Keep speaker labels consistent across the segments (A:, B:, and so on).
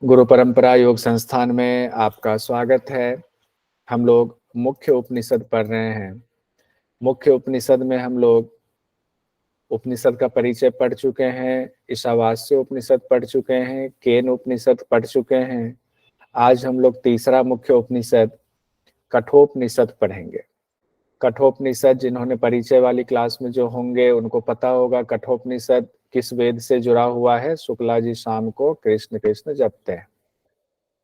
A: गुरु परंपरा योग संस्थान में आपका स्वागत है। हम लोग मुख्य उपनिषद पढ़ रहे हैं। मुख्य उपनिषद में हम लोग उपनिषद का परिचय पढ़ चुके हैं, ईशावास्य उपनिषद पढ़ चुके हैं, केन उपनिषद पढ़ चुके हैं। आज हम लोग तीसरा मुख्य उपनिषद कठोपनिषद पढ़ेंगे। कठोपनिषद जिन्होंने परिचय वाली क्लास में जो होंगे उनको पता होगा कठोपनिषद किस वेद से जुड़ा हुआ है। शुक्ला जी शाम को कृष्ण कृष्ण जपते हैं,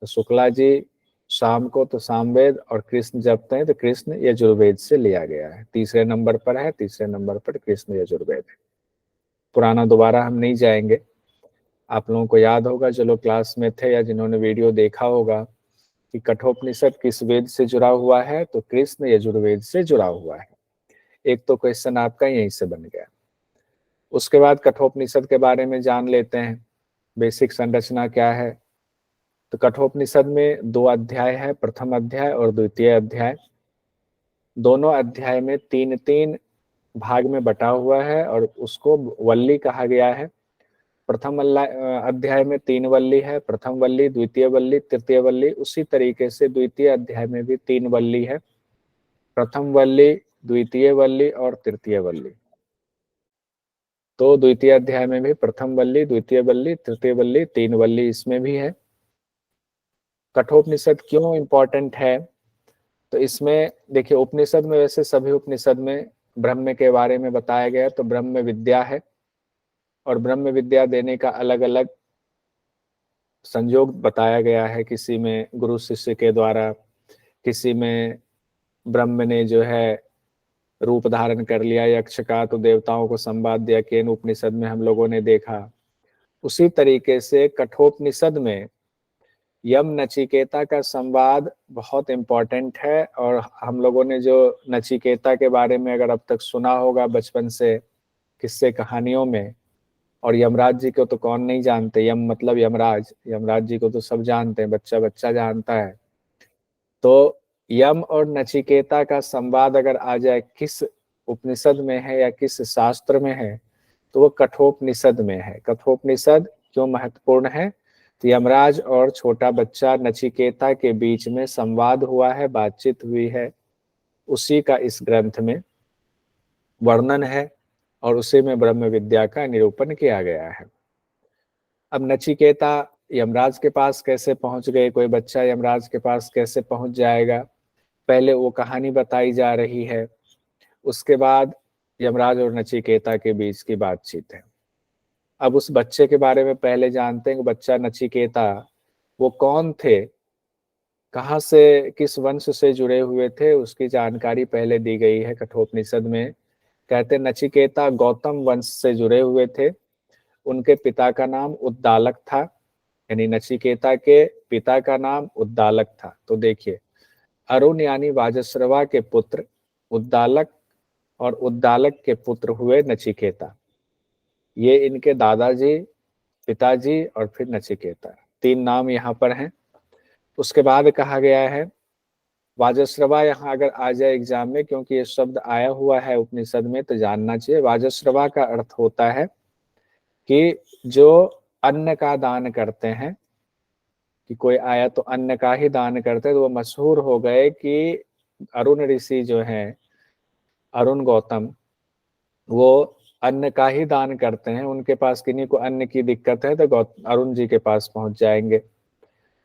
A: तो शुक्ला जी शाम को तो सामवेद और कृष्ण जपते हैं, तो कृष्ण यजुर्वेद से लिया गया है। तीसरे नंबर पर है, तीसरे नंबर पर कृष्ण यजुर्वेद है। पुराना दोबारा हम नहीं जाएंगे। आप लोगों को याद होगा जो लोग क्लास में थे या जिन्होंने वीडियो देखा होगा कि कठोपनिषद किस वेद से जुड़ा हुआ है, तो कृष्ण यजुर्वेद से जुड़ा हुआ है। एक तो क्वेश्चन आपका यहीं से बन गया। उसके बाद कठोपनिषद के बारे में जान लेते हैं, बेसिक संरचना क्या है। तो कठोपनिषद में 2 अध्याय है, प्रथम अध्याय और द्वितीय अध्याय। दोनों अध्याय में 3-3 भाग में बटा हुआ है और उसको वल्ली कहा गया है। प्रथम अध्याय में 3 वल्ली है, प्रथम वल्ली, द्वितीय वल्ली, तृतीय वल्ली। उसी तरीके से द्वितीय अध्याय में भी 3 वल्ली है, प्रथम वल्ली, द्वितीय वल्ली और तृतीय वल्ली। तो द्वितीय अध्याय में भी प्रथम वल्ली, द्वितीय वल्ली, तृतीय वल्ली, 3 वल्ली इसमें भी है। कठोपनिषद क्यों इंपॉर्टेंट है, तो इसमें देखिए उपनिषद में वैसे सभी उपनिषद में ब्रह्म के बारे में बताया गया, तो ब्रह्म विद्या है और ब्रह्म विद्या देने का अलग अलग संयोग बताया गया है। किसी में गुरु शिष्य के द्वारा, किसी में ब्रह्म ने जो है रूप धारण कर लिया यक्ष का, तो देवताओं को संवाद दिया, केन उपनिषद में हम लोगों ने देखा। उसी तरीके से कठोपनिषद में यम नचिकेता का संवाद बहुत इंपॉर्टेंट है। और हम लोगों ने जो नचिकेता के बारे में अगर अब तक सुना होगा बचपन से किस्से कहानियों में, और यमराज जी को तो कौन नहीं जानते, यम मतलब यमराज, यमराज जी को तो सब जानते हैं, बच्चा बच्चा जानता है। तो यम और नचिकेता का संवाद अगर आ जाए किस उपनिषद में है या किस शास्त्र में है, तो वो कठोपनिषद में है। कठोपनिषद क्यों महत्वपूर्ण है, तो यमराज और छोटा बच्चा नचिकेता के बीच में संवाद हुआ है, बातचीत हुई है, उसी का इस ग्रंथ में वर्णन है और उसी में ब्रह्म विद्या का निरूपण किया गया है। अब नचिकेता यमराज के पास कैसे पहुंच गए, कोई बच्चा यमराज के पास कैसे पहुंच जाएगा, पहले वो कहानी बताई जा रही है। उसके बाद यमराज और नचिकेता के बीच की बातचीत है। अब उस बच्चे के बारे में पहले जानते हैं कि बच्चा नचिकेता वो कौन थे, कहाँ से, किस वंश से जुड़े हुए थे, उसकी जानकारी पहले दी गई है कठोपनिषद में। कहते नचिकेता गौतम वंश से जुड़े हुए थे। उनके पिता का नाम उद्दालक था, यानी नचिकेता के पिता का नाम उद्दालक था। तो देखिए अरुण यानी वाजश्रवा के पुत्र उद्दालक और उद्दालक के पुत्र हुए नचिकेता। ये इनके दादाजी, पिताजी और फिर नचिकेता, 3 नाम यहाँ पर हैं। उसके बाद कहा गया है वाजश्रवा, यहाँ अगर आ जाए एग्जाम में, क्योंकि ये शब्द आया हुआ है उपनिषद में तो जानना चाहिए। वाजश्रवा का अर्थ होता है कि जो अन्न का दान करते हैं, कि कोई आया तो अन्न का ही दान करते हैं। तो वो मशहूर हो गए कि अरुण ऋषि जो हैं, अरुण गौतम, वो अन्न का ही दान करते हैं। उनके पास किन्हीं को अन्न की दिक्कत है तो अरुण जी के पास पहुंच जाएंगे।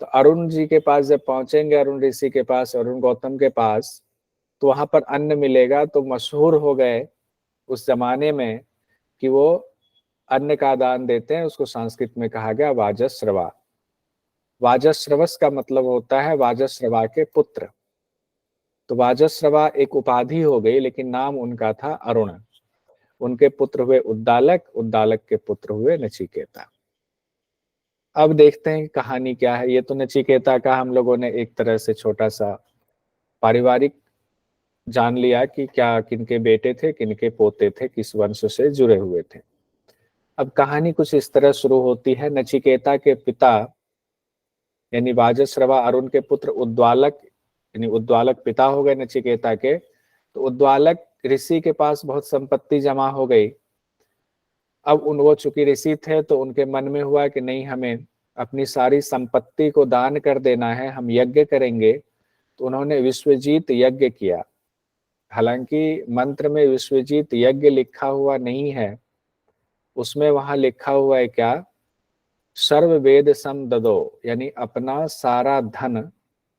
A: तो अरुण जी के पास जब पहुंचेंगे, अरुण ऋषि के पास, अरुण गौतम के पास, तो वहां पर अन्न मिलेगा। तो मशहूर हो गए उस जमाने में कि वो अन्न का दान देते हैं। उसको संस्कृत में कहा गया वाजश्रवा। वाजश्रवस का मतलब होता है वाजश्रवा के पुत्र। तो वाजश्रवा एक उपाधि हो गई, लेकिन नाम उनका था अरुण। उनके पुत्र हुए उद्दालक, उद्दालक के पुत्र हुए नचिकेता। अब देखते हैं कहानी क्या है। ये तो नचिकेता का हम लोगों ने एक तरह से छोटा सा पारिवारिक जान लिया कि क्या किनके बेटे थे, किनके पोते थे, किस वंश से जुड़े हुए थे। अब कहानी कुछ इस तरह शुरू होती है। नचिकेता के पिता यानी वाजश्रवा अरुण के पुत्र उद्दालक, यानी उद्दालक पिता हो गए नचिकेता के। तो उद्दालक ऋषि के पास बहुत संपत्ति जमा हो गई। अब वो चूंकि ऋषि थे तो उनके मन में हुआ कि नहीं, हमें अपनी सारी संपत्ति को दान कर देना है, हम यज्ञ करेंगे। तो उन्होंने विश्वजीत यज्ञ किया। हालांकि मंत्र में विश्वजीत यज्ञ लिखा हुआ नहीं है, उसमें वहां लिखा हुआ है क्या, सर्व वेद सम ददो, यानी अपना सारा धन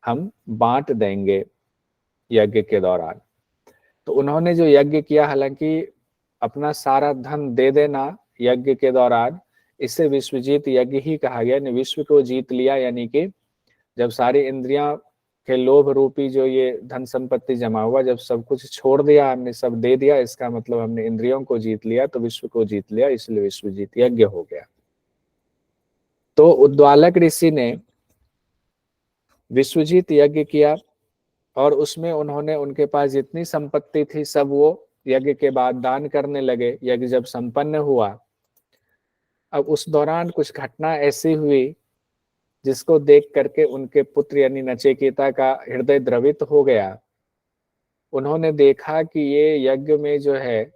A: हम बांट देंगे यज्ञ के दौरान। तो उन्होंने जो यज्ञ किया, हालांकि अपना सारा धन दे देना यज्ञ के दौरान, इसे विश्वजीत यज्ञ ही कहा गया। यानी विश्व को जीत लिया, यानी कि जब सारी इंद्रियां के लोभ रूपी जो ये धन संपत्ति जमा हुआ, जब सब कुछ छोड़ दिया हमने, सब दे दिया, इसका मतलब हमने इंद्रियों को जीत लिया, तो विश्व को जीत लिया, इसलिए विश्वजीत यज्ञ हो गया। तो उद्दालक ऋषि ने विश्वजीत यज्ञ किया और उसमें उन्होंने, उनके पास जितनी संपत्ति थी सब वो यज्ञ के बाद दान करने लगे। यज्ञ जब संपन्न हुआ, अब उस दौरान कुछ घटना ऐसी हुई जिसको देख करके उनके पुत्र यानी नचिकेता का हृदय द्रवित हो गया। उन्होंने देखा कि ये यज्ञ में जो है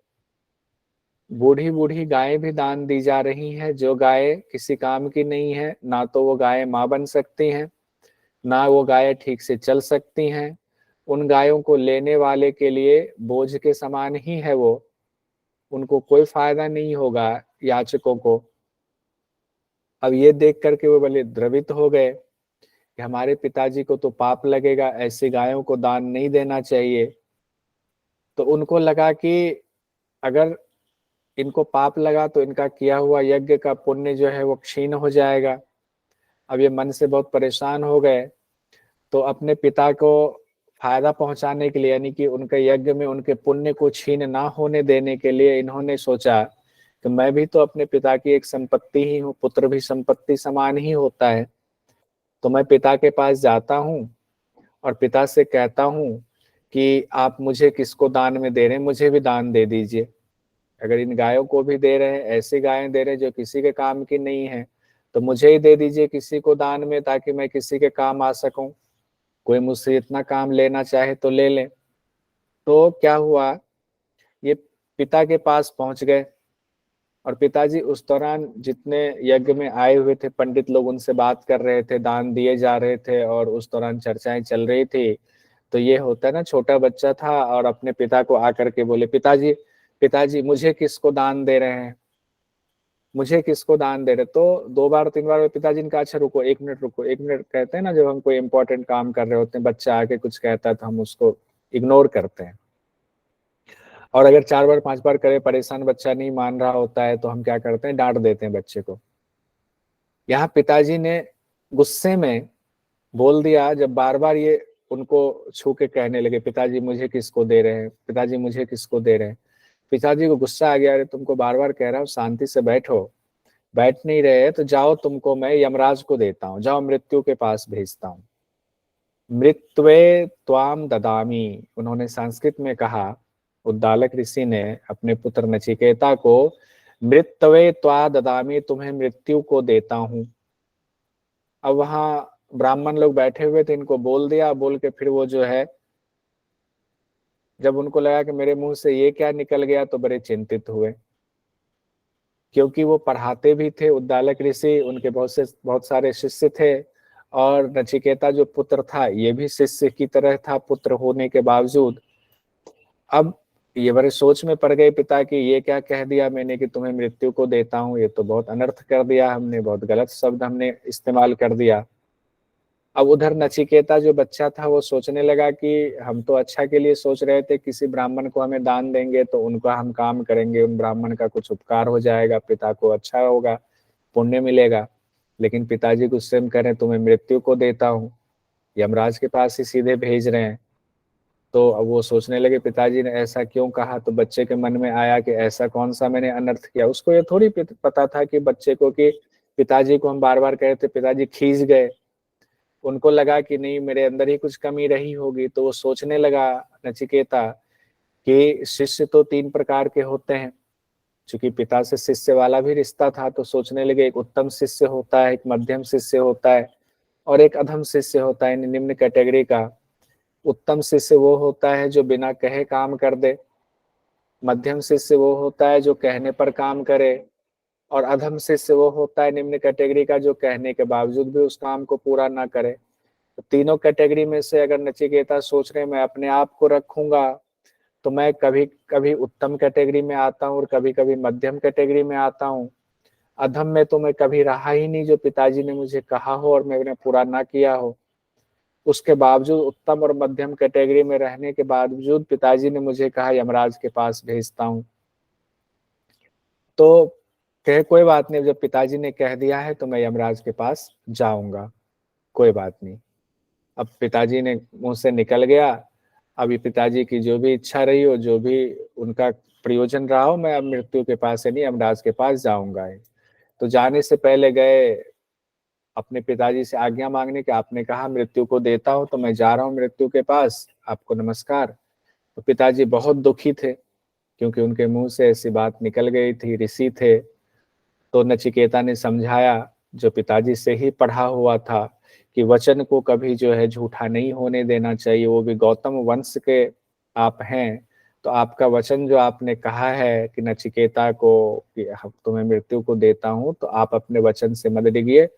A: बूढ़ी बूढ़ी गायें भी दान दी जा रही हैं, जो गाय किसी काम की नहीं है, ना तो वो गायें माँ बन सकती हैं, ना वो गायें ठीक से चल सकती हैं। उन गायों को लेने वाले के लिए बोझ के समान ही है वो, उनको कोई फायदा नहीं होगा याचकों को। अब ये देख करके वो बड़े द्रवित हो गए कि हमारे पिताजी को तो पाप लगेगा, ऐसी गायों को दान नहीं देना चाहिए। तो उनको लगा कि अगर इनको पाप लगा तो इनका किया हुआ यज्ञ का पुण्य जो है वो क्षीण हो जाएगा। अब ये मन से बहुत परेशान हो गए, तो अपने पिता को फायदा पहुंचाने के लिए, यानी कि उनके यज्ञ में उनके पुण्य को छीन ना होने देने के लिए, इन्होंने सोचा कि मैं भी तो अपने पिता की एक संपत्ति ही हूँ, पुत्र भी संपत्ति समान ही होता है। तो मैं पिता के पास जाता हूँ और पिता से कहता हूँ कि आप मुझे किसको दान में दे रहे हैं, मुझे भी दान दे दीजिए। अगर इन गायों को भी दे रहे हैं, ऐसी गायें दे रहे हैं जो किसी के काम की नहीं है, तो मुझे ही दे दीजिए किसी को दान में, ताकि मैं किसी के काम आ सकूं। कोई मुझसे इतना काम लेना चाहे तो ले ले। तो क्या हुआ, ये पिता के पास पहुंच गए और पिताजी उस दौरान जितने यज्ञ में आए हुए थे पंडित लोग, उनसे बात कर रहे थे, दान दिए जा रहे थे और उस दौरान चर्चाएं चल रही थी। तो ये होता है ना, छोटा बच्चा था और अपने पिता को आकर के बोले, पिताजी पिताजी मुझे किसको दान दे रहे हैं, मुझे किसको दान दे रहे। तो दो बार तीन बार पिताजी ने कहा, अच्छा रुको, एक मिनट रुको, एक मिनट। कहते हैं ना, जब हम कोई इंपॉर्टेंट काम कर रहे होते हैं, बच्चा आके कुछ कहता है तो हम उसको इग्नोर करते हैं, और अगर चार बार पांच बार करे, परेशान बच्चा नहीं मान रहा होता है, तो हम क्या करते हैं, डांट देते हैं बच्चे को। यहाँ पिताजी ने गुस्से में बोल दिया, जब बार बार ये उनको छू के कहने लगे, पिताजी मुझे किसको दे रहे हैं, पिताजी मुझे किसको दे रहे हैं। पिताजी को गुस्सा आ गया, अरे तुमको बार बार कह रहा हूँ शांति से बैठो, बैठ नहीं रहे तो जाओ, तुमको मैं यमराज को देता हूँ, जाओ मृत्यु के पास भेजता हूँ। मृत्वे त्वाम ददामी, उन्होंने संस्कृत में कहा, उद्दालक ऋषि ने अपने पुत्र नचिकेता को, मृत्वे त्वा ददामी, तुम्हें मृत्यु को देता हूं। अब वहां ब्राह्मण लोग बैठे हुए थे, इनको बोल दिया, बोल के फिर वो जो है, जब उनको लगा कि मेरे मुंह से ये क्या निकल गया, तो बड़े चिंतित हुए, क्योंकि वो पढ़ाते भी थे। उद्दालक ऋषि, उनके बहुत सारे शिष्य थे, और नचिकेता जो पुत्र था ये भी शिष्य की तरह था पुत्र होने के बावजूद। अब ये बड़े सोच में पड़ गए पिता की, ये क्या कह दिया मैंने कि तुम्हें मृत्यु को देता हूं, ये तो बहुत अनर्थ कर दिया हमने, बहुत गलत शब्द हमने इस्तेमाल कर दिया। अब उधर नचिकेता जो बच्चा था वो सोचने लगा कि हम तो अच्छा के लिए सोच रहे थे, किसी ब्राह्मण को हमें दान देंगे तो उनका हम काम करेंगे, उन ब्राह्मण का कुछ उपकार हो जाएगा, पिता को अच्छा होगा, पुण्य मिलेगा। लेकिन पिताजी गुस्से में कह रहे हैं तुम्हें मृत्यु को देता हूँ, यमराज के पास ही सीधे भेज रहे हैं। तो अब वो सोचने लगे पिताजी ने ऐसा क्यों कहा। तो बच्चे के मन में आया कि ऐसा कौन सा मैंने अनर्थ किया। उसको ये थोड़ी पता था कि बच्चे को, कि पिताजी को हम बार बार कह रहे थे, पिताजी खींच गए। उनको लगा कि नहीं, मेरे अंदर ही कुछ कमी रही होगी। तो वो सोचने लगा नचिकेता कि शिष्य तो तीन प्रकार के होते हैं, चूंकि पिता से शिष्य वाला भी रिश्ता था, तो सोचने लगे एक उत्तम शिष्य होता है, एक मध्यम शिष्य होता है, और एक अधम शिष्य होता है, निम्न कैटेगरी का। उत्तम शिष्य वो होता है जो बिना कहे काम कर दे, मध्यम शिष्य वो होता है जो कहने पर काम करे, और अधम शिष्य वो होता है निम्न कैटेगरी का जो कहने के बावजूद भी उस काम को पूरा ना करे। तो तीनों कैटेगरी में से अगर नचिकेता सोच रहे मैं अपने आप को रखूंगा तो मैं कभी कभी उत्तम कैटेगरी में आता हूँ और कभी कभी मध्यम कैटेगरी में आता हूँ। अधम में तो मैं कभी रहा ही नहीं जो पिताजी ने मुझे कहा हो और मैंने पूरा ना किया हो। उसके बावजूद उत्तम और मध्यम कैटेगरी में रहने के बावजूद पिताजी ने मुझे कहा यमराज के पास भेजता हूँ। तो कहे कोई बात नहीं, जब पिताजी ने कह दिया है तो मैं यमराज के पास जाऊंगा, कोई बात नहीं। अब पिताजी ने मुंह से निकल गया, अभी पिताजी की जो भी इच्छा रही हो, जो भी उनका प्रयोजन रहा हो, मैं अब मृत्यु के पास से नहीं यमराज के पास जाऊंगा। तो जाने से पहले गए अपने पिताजी से आज्ञा मांगने के, आपने कहा मृत्यु को देता हूं तो मैं जा रहा हूं मृत्यु के पास, आपको नमस्कार। तो पिताजी बहुत दुखी थे क्योंकि उनके मुंह से ऐसी बात निकल गई थी, ऋषि थे। तो नचिकेता ने समझाया, जो पिताजी से ही पढ़ा हुआ था, कि वचन को कभी जो है झूठा नहीं होने देना चाहिए, वो भी गौतम वंश के आप हैं। तो आपका वचन जो आपने कहा है कि नचिकेता को कि हम तुम्हें मृत्यु को देता हूं, तो आप अपने वचन से मत डिगिए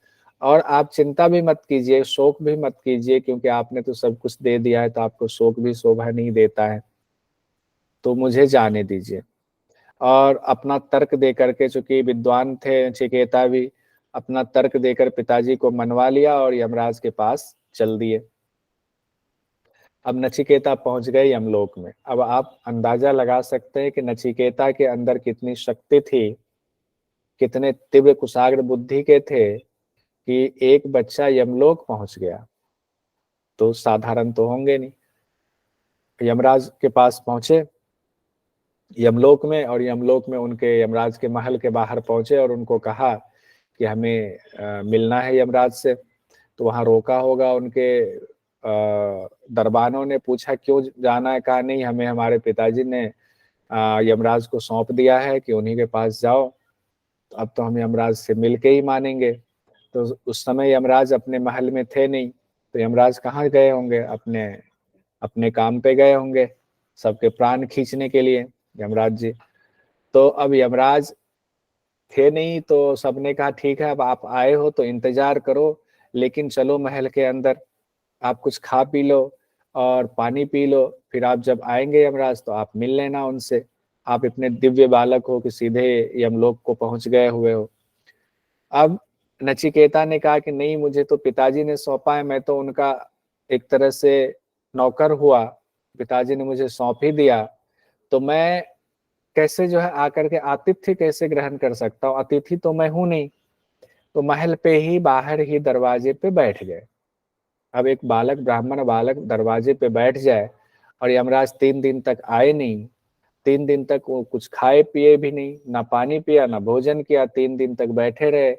A: और आप चिंता भी मत कीजिए, शोक भी मत कीजिए, क्योंकि आपने तो सब कुछ दे दिया है, तो आपको शोक भी शोभा नहीं देता है। तो मुझे जाने दीजिए। और अपना तर्क दे करके, चूंकि विद्वान थे नचिकेता भी, अपना तर्क देकर पिताजी को मनवा लिया और यमराज के पास चल दिए। अब नचिकेता पहुंच गए यमलोक में। अब आप अंदाजा लगा सकते हैं कि नचिकेता के अंदर कितनी शक्ति थी, कितने तीव्र कुशाग्र बुद्धि के थे कि एक बच्चा यमलोक पहुंच गया। तो साधारण तो होंगे नहीं। यमराज के पास पहुंचे यमलोक में, और यमलोक में उनके यमराज के महल के बाहर पहुंचे और उनको कहा कि हमें मिलना है यमराज से। तो वहां रोका होगा उनके दरबानों ने, पूछा क्यों जाना है, कहा नहीं हमें हमारे पिताजी ने यमराज को सौंप दिया है कि उन्हीं के पास जाओ, तो अब तो हम यमराज से मिल के ही मानेंगे। तो उस समय यमराज अपने महल में थे नहीं, तो यमराज कहाँ गए होंगे, अपने अपने काम पे गए होंगे, सबके प्राण खींचने के लिए यमराज जी। तो अब यमराज थे नहीं, तो सबने कहा ठीक है अब आप आए हो तो इंतजार करो, लेकिन चलो महल के अंदर, आप कुछ खा पी लो और पानी पी लो, फिर आप जब आएंगे यमराज तो आप मिल लेना उनसे। आप इतने दिव्य बालक हो कि सीधे यमलोक को पहुंच गए हुए हो। अब नचिकेता ने कहा कि नहीं, मुझे तो पिताजी ने सौंपा है, मैं तो उनका एक तरह से नौकर हुआ, पिताजी ने मुझे सौंप ही दिया, तो मैं कैसे जो है आकर के आतिथ्य कैसे ग्रहण कर सकता हूँ, अतिथि तो मैं हूं नहीं। तो महल पे ही बाहर ही दरवाजे पे बैठ गए। अब एक बालक, ब्राह्मण बालक दरवाजे पे बैठ जाए और यमराज 3 दिन तक आए नहीं, 3 दिन तक वो कुछ खाए पिए भी नहीं, ना पानी पिया ना भोजन किया, 3 दिन तक बैठे रहे।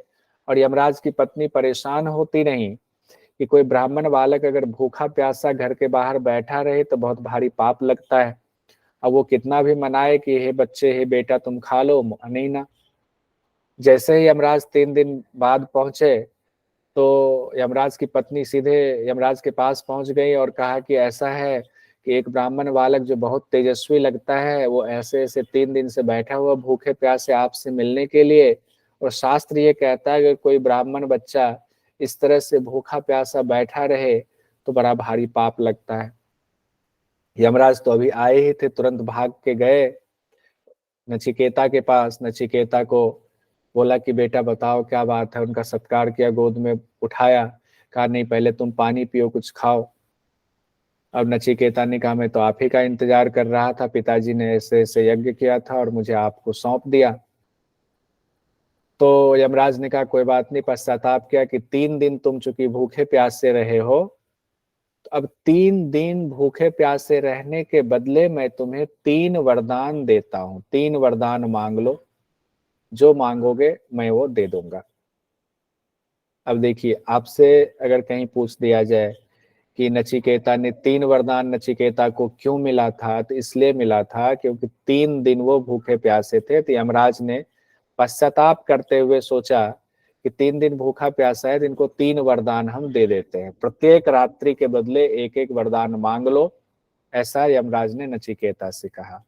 A: और यमराज की पत्नी परेशान होती नहीं कि कोई ब्राह्मण बालक अगर भूखा प्यासा घर के बाहर बैठा रहे तो बहुत भारी पाप लगता है। अब वो कितना भी मनाए कि हे बच्चे, हे बेटा तुम खा लो, नहीं ना। जैसे ही यमराज 3 दिन बाद पहुंचे तो यमराज की पत्नी सीधे यमराज के पास पहुंच गई और कहा कि ऐसा है कि एक ब्राह्मण बालक जो बहुत तेजस्वी लगता है, वो ऐसे ऐसे 3 दिन से बैठा हुआ भूखे प्यासे आपसे मिलने के लिए, और शास्त्र ये कहता है कि कोई ब्राह्मण बच्चा इस तरह से भूखा प्यासा बैठा रहे तो बड़ा भारी पाप लगता है। यमराज तो अभी आए ही थे, तुरंत भाग के गए नचिकेता के पास, नचिकेता को बोला कि बेटा बताओ क्या बात है, उनका सत्कार किया, गोद में उठाया, कहा नहीं पहले तुम पानी पियो, कुछ खाओ। अब नचिकेता ने कहा मैं तो आप ही का इंतजार कर रहा था, पिताजी ने ऐसे ऐसे यज्ञ किया था और मुझे आपको सौंप दिया। तो यमराज ने कहा कोई बात नहीं, पश्चाताप किया कि 3 दिन तुम चूंकि भूखे प्यासे रहे हो, तो अब 3 दिन भूखे प्यासे रहने के बदले मैं तुम्हें 3 वरदान देता हूं, 3 वरदान मांग लो, जो मांगोगे मैं वो दे दूंगा। अब देखिए, आपसे अगर कहीं पूछ दिया जाए कि नचिकेता ने 3 वरदान नचिकेता को क्यों मिला था, तो इसलिए मिला था क्योंकि 3 दिन वो भूखे प्यासे थे। तो यमराज ने पश्चाताप करते हुए सोचा कि 3 दिन भूखा प्यासा है तो इनको 3 वरदान हम दे देते हैं, प्रत्येक रात्रि के बदले एक एक वरदान मांग लो, ऐसा यमराज ने नचिकेता से कहा।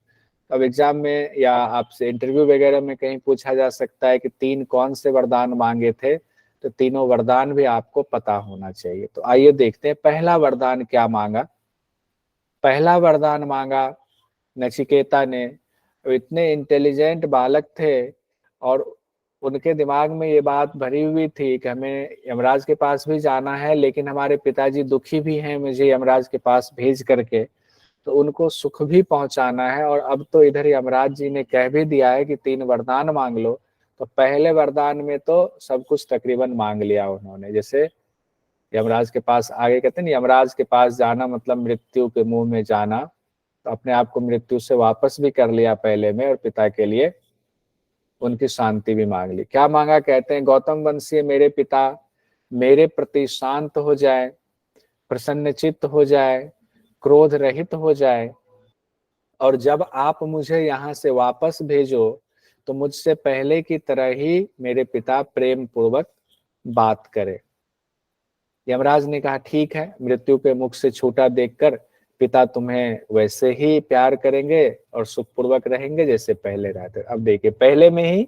A: अब एग्जाम में या आपसे इंटरव्यू वगैरह में कहीं पूछा जा सकता है कि 3 कौन से वरदान मांगे थे, तो तीनों वरदान भी आपको पता होना चाहिए। तो आइए देखते हैं पहला वरदान क्या मांगा। पहला वरदान मांगा नचिकेता ने। इतने इंटेलिजेंट बालक थे और उनके दिमाग में ये बात भरी हुई थी कि हमें यमराज के पास भी जाना है, लेकिन हमारे पिताजी दुखी भी हैं मुझे यमराज के पास भेज करके, तो उनको सुख भी पहुंचाना है। और अब तो इधर यमराज जी ने कह भी दिया है कि 3 वरदान मांग लो। तो पहले वरदान में तो सब कुछ तकरीबन मांग लिया उन्होंने। जैसे यमराज के पास, आगे कहते हैं यमराज के पास जाना मतलब मृत्यु के मुंह में जाना, तो अपने आप को मृत्यु से वापस भी कर लिया पहले में, और पिता के लिए उनकी शांति भी मांग ली। क्या मांगा, कहते हैं गौतम वंशीय मेरे पिता मेरे प्रति शांत हो जाए, प्रसन्नचित्त हो जाए, क्रोध रहित हो जाए, और जब आप मुझे यहाँ से वापस भेजो तो मुझसे पहले की तरह ही मेरे पिता प्रेम पूर्वक बात करे। यमराज ने कहा ठीक है, मृत्यु के मुख से छूटा देखकर पिता तुम्हें वैसे ही प्यार करेंगे और सुखपूर्वक रहेंगे जैसे पहले रहते। अब देखिए पहले में ही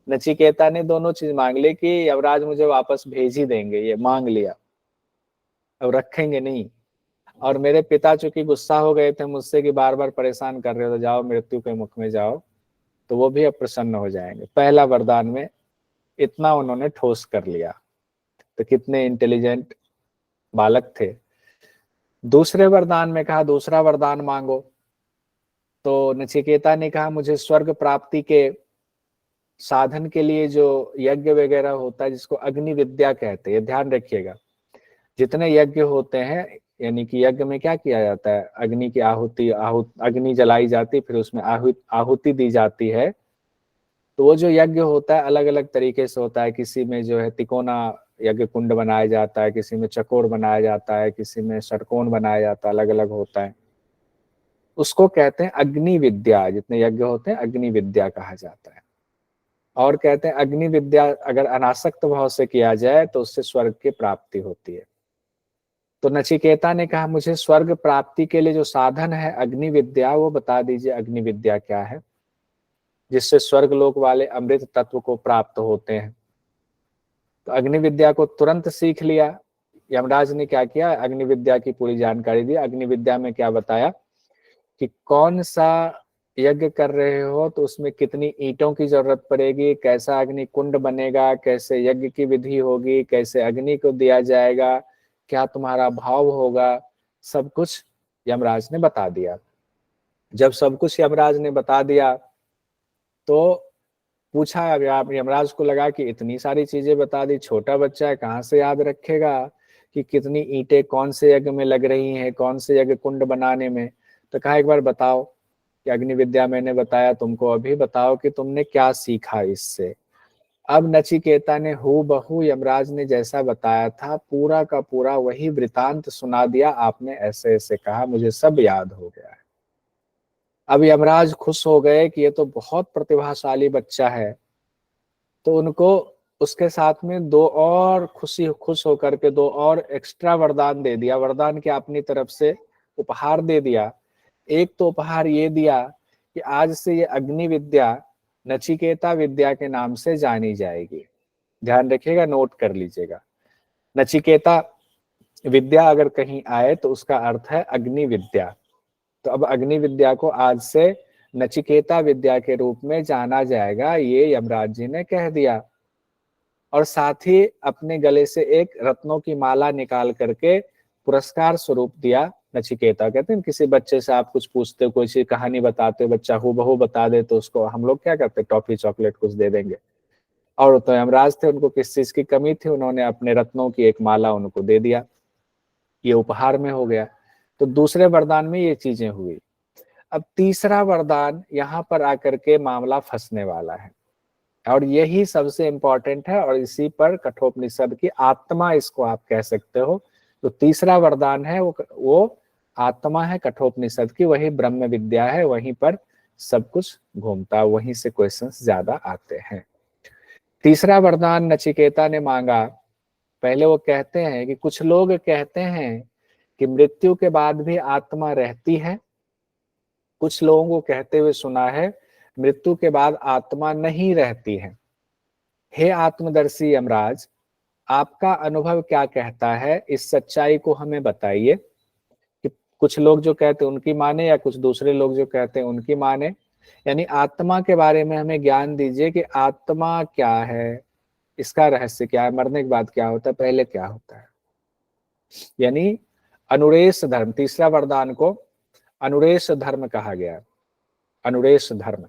A: नचिकेता ने दोनों चीज मांग ली कि यमराज मुझे वापस भेज ही देंगे, ये मांग लिया, अब रखेंगे नहीं। और मेरे पिता चूंकि गुस्सा हो गए थे मुझसे कि बार बार परेशान कर रहे हो, तो जाओ मृत्यु के मुख में जाओ, तो वो भी अब प्रसन्न हो जाएंगे। पहला वरदान में इतना उन्होंने ठोस कर लिया। तो कितने इंटेलिजेंट बालक थे। दूसरे वरदान में कहा दूसरा वरदान मांगो। तो नचिकेता ने कहा मुझे स्वर्ग प्राप्ति के साधन के लिए जो यज्ञ वगैरह होता है, जिसको अग्नि विद्या कहते हैं, ध्यान रखिएगा। जितने यज्ञ होते हैं, यानी कि यज्ञ में क्या किया जाता है, अग्नि की आहुति अग्नि जलाई जाती, फिर उसमें आहुति दी जाती है। तो वो जो यज्ञ होता है अलग अलग तरीके से होता है। किसी में जो है तिकोना यज्ञ कुंड बनाया जाता है, किसी में चकोर बनाया जाता है, किसी में षटकोण बनाया जाता है, अलग अलग होता है। उसको कहते हैं अग्नि विद्या। जितने यज्ञ होते हैं अग्नि विद्या कहा जाता है। और कहते हैं अग्नि विद्या अगर अनासक्त भाव से किया जाए तो उससे स्वर्ग की प्राप्ति होती है। तो नचिकेता ने कहा मुझे स्वर्ग प्राप्ति के लिए जो साधन है अग्नि विद्या, वो बता दीजिए अग्नि विद्या क्या है, जिससे स्वर्ग लोक वाले अमृत तत्व को प्राप्त होते हैं। तो अग्नि विद्या को तुरंत सीख लिया। यमराज ने क्या किया, अग्नि विद्या की पूरी जानकारी दी। अग्नि विद्या में क्या बताया कि कौन सा यज्ञ कर रहे हो तो उसमें कितनी ईंटों की जरूरत पड़ेगी, कैसा अग्नि कुंड बनेगा, कैसे यज्ञ की विधि होगी, कैसे अग्नि को दिया जाएगा, क्या तुम्हारा भाव होगा, सब कुछ यमराज ने बता दिया। जब सब कुछ यमराज ने बता दिया तो पूछा, यमराज को लगा कि इतनी सारी चीजें बता दी, छोटा बच्चा है कहाँ से याद रखेगा कि कितनी ईंटें कौन से यज्ञ में लग रही हैं, कौन से यज्ञ कुंड बनाने में। तो कहा एक बार बताओ कि अग्नि विद्या मैंने बताया तुमको, अभी बताओ कि तुमने क्या सीखा इससे। अब नचिकेता ने हूबहू यमराज ने जैसा बताया था पूरा का पूरा वही वृतांत सुना दिया। आपने ऐसे ऐसे कहा, मुझे सब याद हो गया है। अब यमराज खुश हो गए कि ये तो बहुत प्रतिभाशाली बच्चा है। तो उनको उसके साथ में खुश होकर के 2 और एक्स्ट्रा वरदान दे दिया। वरदान के अपनी तरफ से उपहार दे दिया। एक तो उपहार ये दिया कि आज से ये अग्नि विद्या नचिकेता विद्या के नाम से जानी जाएगी। ध्यान रखिएगा, नोट कर लीजिएगा। नचिकेता विद्या अगर कहीं आए तो उसका अर्थ है अग्नि विद्या। तो अब अग्नि विद्या को आज से नचिकेता विद्या के रूप में जाना जाएगा, ये यमराज जी ने कह दिया। और साथ ही अपने गले से एक रत्नों की माला निकाल करके पुरस्कार स्वरूप दिया नचिकेता। कहते हैं किसी बच्चे से आप कुछ पूछते हो, कोई सी कहानी बताते हो, बच्चा हूबहू बता दे तो उसको हम लोग क्या करते, टॉफी चॉकलेट कुछ दे देंगे। और तो यमराज थे, उनको किस चीज की कमी थी, उन्होंने अपने रत्नों की एक माला उनको दे दिया। ये उपहार में हो गया। तो दूसरे वरदान में ये चीजें हुई। अब तीसरा वरदान यहाँ पर आकर के मामला फंसने वाला है, और यही सबसे इंपॉर्टेंट है, और इसी पर कठोपनिषद की आत्मा इसको आप कह सकते हो। तो तीसरा वरदान है वो आत्मा है कठोपनिषद की, वही ब्रह्म विद्या है, वहीं पर सब कुछ घूमता, वहीं से क्वेश्चंस ज्यादा आते हैं। तीसरा वरदान नचिकेता ने मांगा। पहले वो कहते हैं कि कुछ लोग कहते हैं कि मृत्यु के बाद भी आत्मा रहती है, कुछ लोगों को कहते हुए सुना है मृत्यु के बाद आत्मा नहीं रहती है। हे आत्मदर्शी यमराज, आपका अनुभव क्या कहता है, इस सच्चाई को हमें बताइए। कि कुछ लोग जो कहते हैं उनकी माने या कुछ दूसरे लोग जो कहते हैं उनकी माने। यानी आत्मा के बारे में हमें ज्ञान दीजिए कि आत्मा क्या है, इसका रहस्य क्या है, मरने के बाद क्या होता है, पहले क्या होता है। यानी अनुरेश धर्म, तीसरा वरदान को अनुरेश धर्म कहा गया। अनुरेश धर्म।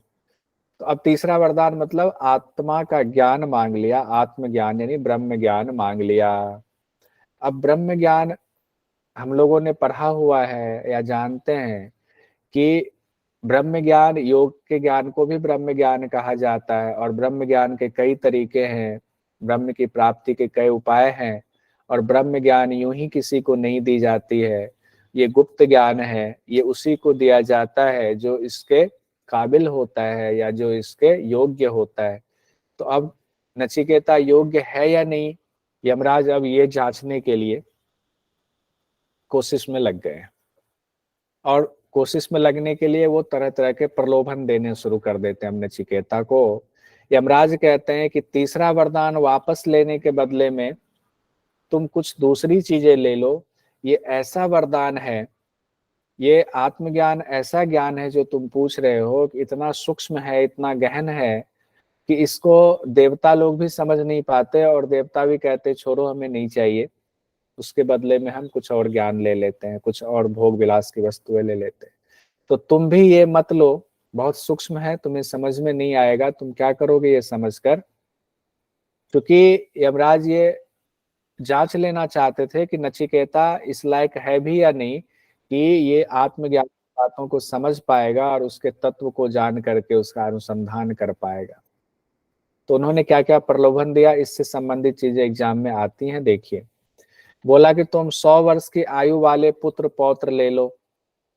A: तो अब तीसरा वरदान मतलब आत्मा का ज्ञान मांग लिया, आत्मज्ञान यानी ब्रह्म ज्ञान मांग लिया। अब ब्रह्म ज्ञान हम लोगों ने पढ़ा हुआ है या जानते हैं कि ब्रह्म ज्ञान, योग के ज्ञान को भी ब्रह्म ज्ञान कहा जाता है और ब्रह्म ज्ञान के कई तरीके हैं, ब्रह्म की प्राप्ति के कई उपाय हैं। और ब्रह्म ज्ञान यूं ही किसी को नहीं दी जाती है, ये गुप्त ज्ञान है, ये उसी को दिया जाता है जो इसके काबिल होता है या जो इसके योग्य होता है। तो अब नचिकेता योग्य है या नहीं, यमराज अब ये जांचने के लिए कोशिश में लग गए हैं। और कोशिश में लगने के लिए वो तरह तरह के प्रलोभन देने शुरू कर देते हैं नचिकेता को। यमराज कहते हैं कि तीसरा वरदान वापस लेने के बदले में तुम कुछ दूसरी चीजें ले लो। ये ऐसा वरदान है, ये आत्मज्ञान ऐसा ज्ञान है जो तुम पूछ रहे हो कि इतना सूक्ष्म है, इतना गहन है कि इसको देवता लोग भी समझ नहीं पाते और देवता भी कहते छोड़ो हमें नहीं चाहिए, उसके बदले में हम कुछ और ज्ञान ले लेते हैं, कुछ और भोग विलास की वस्तुएं ले लेते हैं। तो तुम भी ये मत लो, बहुत सूक्ष्म है, तुम्हें समझ में नहीं आएगा, तुम क्या करोगे ये समझकर। क्योंकि यमराज ये जांच लेना चाहते थे कि नचिकेता इस लायक है भी या नहीं कि ये आत्मज्ञान की बातों को समझ पाएगा और उसके तत्व को जान करके उसका अनुसंधान कर पाएगा। तो उन्होंने क्या क्या प्रलोभन दिया, इससे संबंधित चीजें एग्जाम में आती हैं। देखिए, बोला कि तुम 100 वर्ष की आयु वाले पुत्र पौत्र ले लो,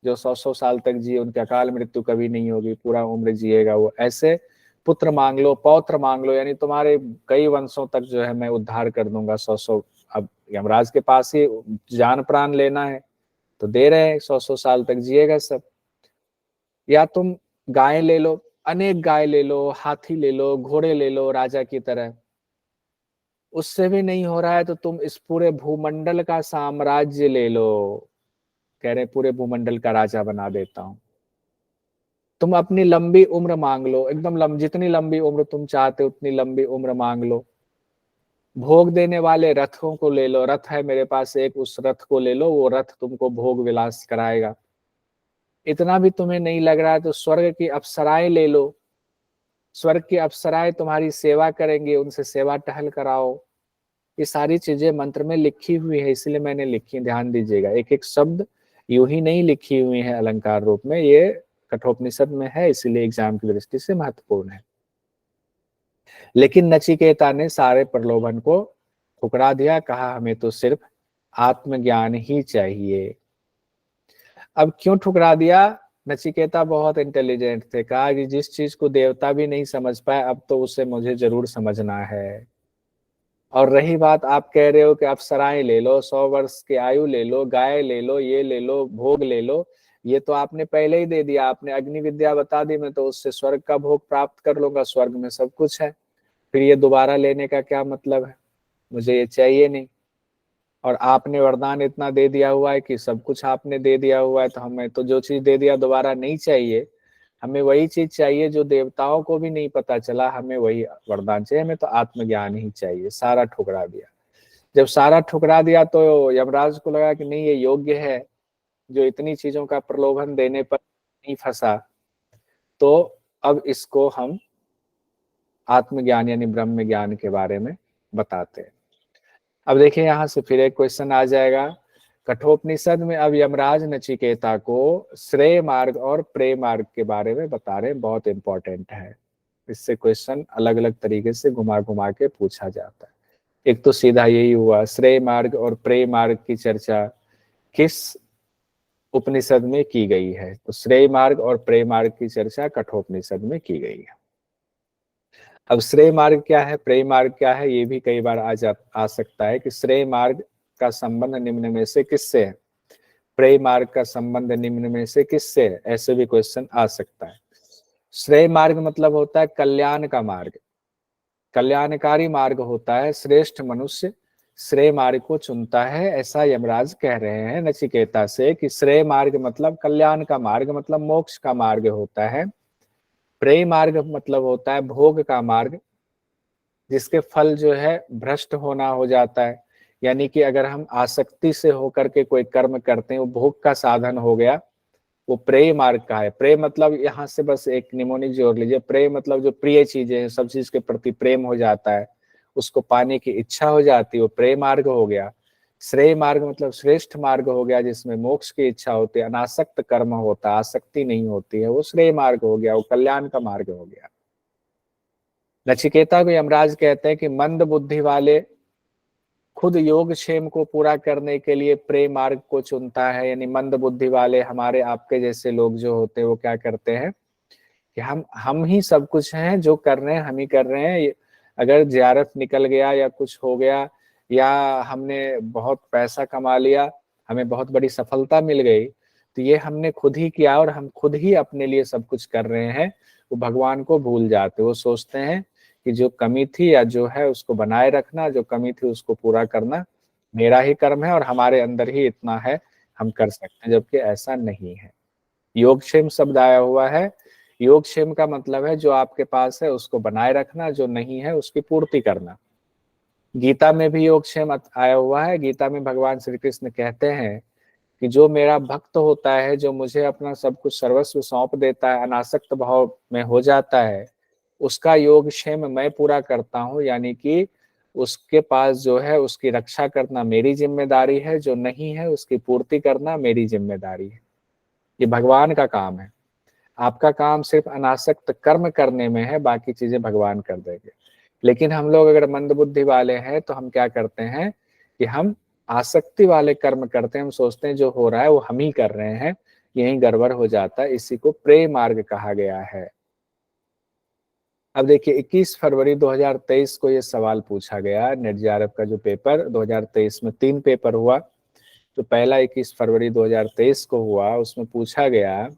A: जो 100 साल तक जिए, उनकी अकाल मृत्यु कभी नहीं होगी, पूरा उम्र जिएगा वो। ऐसे पुत्र मांग लो, पौत्र मांग लो, यानी तुम्हारे कई वंशों तक जो है मैं उद्धार कर दूंगा। 100 अब यमराज के पास ही जान प्राण लेना है तो दे रहे हैं, 100 साल तक जिएगा सब। या तुम गाय ले लो, अनेक गाय ले लो, हाथी ले लो, घोड़े ले लो राजा की तरह। उससे भी नहीं हो रहा है तो तुम इस पूरे भूमंडल का साम्राज्य ले लो। कह रहे पूरे भूमंडल का राजा बना देता हूं। तुम अपनी लंबी उम्र मांग लो, एकदम जितनी लंबी उम्र तुम चाहते उतनी लंबी उम्र मांग लो। भोग देने वाले रथों को ले लो, रथ है मेरे पास एक, उस रथ को ले लो, वो रथ तुमको भोग विलास कराएगा। इतना भी तुम्हें नहीं लग रहा है तो स्वर्ग की अप्सराएं ले लो, स्वर्ग की अप्सराएं तुम्हारी सेवा करेंगे, उनसे सेवा टहल कराओ। ये सारी चीजें मंत्र में लिखी हुई है, इसलिए मैंने लिखी, ध्यान दीजिएगा। एक एक शब्द यूं ही नहीं लिखी हुई है अलंकार रूप में, ये कठोपनिषद में है, इसीलिए एग्जाम की दृष्टि से महत्वपूर्ण है। लेकिन नचिकेता ने सारे प्रलोभन को ठुकरा दिया, कहा हमें तो सिर्फ आत्मज्ञान ही चाहिए। अब क्यों ठुकरा दिया, नचिकेता बहुत इंटेलिजेंट थे, कहा कि जिस चीज को देवता भी नहीं समझ पाए अब तो उसे मुझे जरूर समझना है। और रही बात, आप कह रहे हो कि अप्सराएं ले लो, 100 वर्ष की आयु ले लो, गाय ले लो, ये ले लो, भोग ले लो, ये तो आपने पहले ही दे दिया। आपने अग्नि विद्या बता दी, मैं तो उससे स्वर्ग का भोग प्राप्त कर लूंगा, स्वर्ग में सब कुछ है, फिर ये दोबारा लेने का क्या मतलब है, मुझे ये चाहिए नहीं। और आपने वरदान इतना दे दिया हुआ है कि सब कुछ आपने दे दिया हुआ है, तो हमें तो जो चीज दे दिया दोबारा नहीं चाहिए, हमें वही चीज चाहिए जो देवताओं को भी नहीं पता चला, हमें वही वरदान चाहिए, हमें तो आत्मज्ञान ही चाहिए। सारा ठुकरा दिया। जब सारा ठुकरा दिया तो यमराज को लगा कि नहीं, ये योग्य है, जो इतनी चीजों का प्रलोभन देने पर नहीं फंसा, तो अब इसको हम आत्मज्ञान यानी ब्रह्म ज्ञान के बारे में बताते हैं। अब देखिए यहां से फिर एक क्वेश्चन आ जाएगा। कठोपनिषद में अब यमराज नचिकेता को श्रेय मार्ग और प्रेय मार्ग के बारे में बता रहे हैं, बहुत इंपॉर्टेंट है। इससे क्वेश्चन अलग अलग तरीके से घुमा घुमा के पूछा जाता है। एक तो सीधा यही हुआ, श्रेय मार्ग और प्रेय मार्ग की चर्चा किस उपनिषद में की गई है, तो श्रेय मार्ग और प्रेय मार्ग की चर्चा कठोपनिषद में की गई है। अब श्रेय मार्ग क्या है, प्रेय मार्ग क्या है, ये भी कई बार आ सकता है कि श्रेय मार्ग का संबंध निम्न में से किससे है। प्रेय मार्ग का संबंध निम्न में से किससे है, ऐसे भी क्वेश्चन आ सकता है। श्रेय मार्ग मतलब होता है कल्याण का मार्ग, कल्याणकारी मार्ग होता है। श्रेष्ठ मनुष्य श्रेय मार्ग को चुनता है, ऐसा यमराज कह रहे हैं नचिकेता से कि श्रेय मार्ग मतलब कल्याण का मार्ग, मतलब मोक्ष का मार्ग होता है। प्रेय मार्ग मतलब होता है भोग का मार्ग, जिसके फल जो है भ्रष्ट होना हो जाता है। यानी कि अगर हम आसक्ति से होकर के कोई कर्म करते हैं, वो भोग का साधन हो गया, वो प्रेय मार्ग का है। प्रेय मतलब यहाँ से बस एक निमोनिक जोड़ लीजिए, प्रेय मतलब जो प्रिय चीजें हैं, सब चीज के प्रति प्रेम हो जाता है, उसको पाने की इच्छा हो जाती है, वो प्रेय मार्ग हो गया। श्रेय मार्ग मतलब श्रेष्ठ मार्ग हो गया, जिसमें मोक्ष की इच्छा होती है, अनासक्त कर्म होता है, आसक्ति नहीं होती है, वो श्रेय मार्ग हो गया, वो कल्याण का मार्ग हो गया। नचिकेता को यमराज कहते हैं कि मंद बुद्धि वाले खुद योग क्षेम को पूरा करने के लिए प्रेय मार्ग को चुनता है। यानी मंद बुद्धि वाले हमारे आपके जैसे लोग जो होते हैं, वो क्या करते हैं कि हम ही सब कुछ हैं, जो कर रहे हैं हम ही कर रहे हैं। अगर जियारत निकल गया या कुछ हो गया, या हमने बहुत पैसा कमा लिया, हमें बहुत बड़ी सफलता मिल गई, तो ये हमने खुद ही किया और हम खुद ही अपने लिए सब कुछ कर रहे हैं। वो भगवान को भूल जाते, वो सोचते हैं कि जो कमी थी या जो है उसको बनाए रखना, जो कमी थी उसको पूरा करना मेरा ही कर्म है और हमारे अंदर ही इतना है, हम कर सकते हैं, जबकि ऐसा नहीं है। योगक्षेम शब्द आया हुआ है, योगक्षेम का मतलब है जो आपके पास है उसको बनाए रखना, जो नहीं है उसकी पूर्ति करना। गीता में भी योगक्षेम आया हुआ है। गीता में भगवान श्री कृष्ण कहते हैं कि जो मेरा भक्त होता है, जो मुझे अपना सब कुछ सर्वस्व सौंप देता है, अनासक्त भाव में हो जाता है, उसका योगक्षेम मैं पूरा करता हूँ। यानी कि उसके पास जो है उसकी रक्षा करना मेरी जिम्मेदारी है, जो नहीं है उसकी पूर्ति करना मेरी जिम्मेदारी है। ये भगवान का काम है। आपका काम सिर्फ अनासक्त कर्म करने में है, बाकी चीजें भगवान कर देंगे। लेकिन हम लोग अगर मंदबुद्धि वाले हैं तो हम क्या करते हैं कि हम आसक्ति वाले कर्म करते हैं। हम सोचते हैं जो हो रहा है वो हम ही कर रहे हैं, यही गड़बड़ हो जाता है। इसी को प्रेय मार्ग कहा गया है। अब देखिए 21 फरवरी 2023 को ये सवाल पूछा गया। नेट जेआरएफ का जो पेपर 2023 में 3 पेपर हुआ, तो पहला 21 फरवरी 2023 को हुआ, उसमें पूछा गया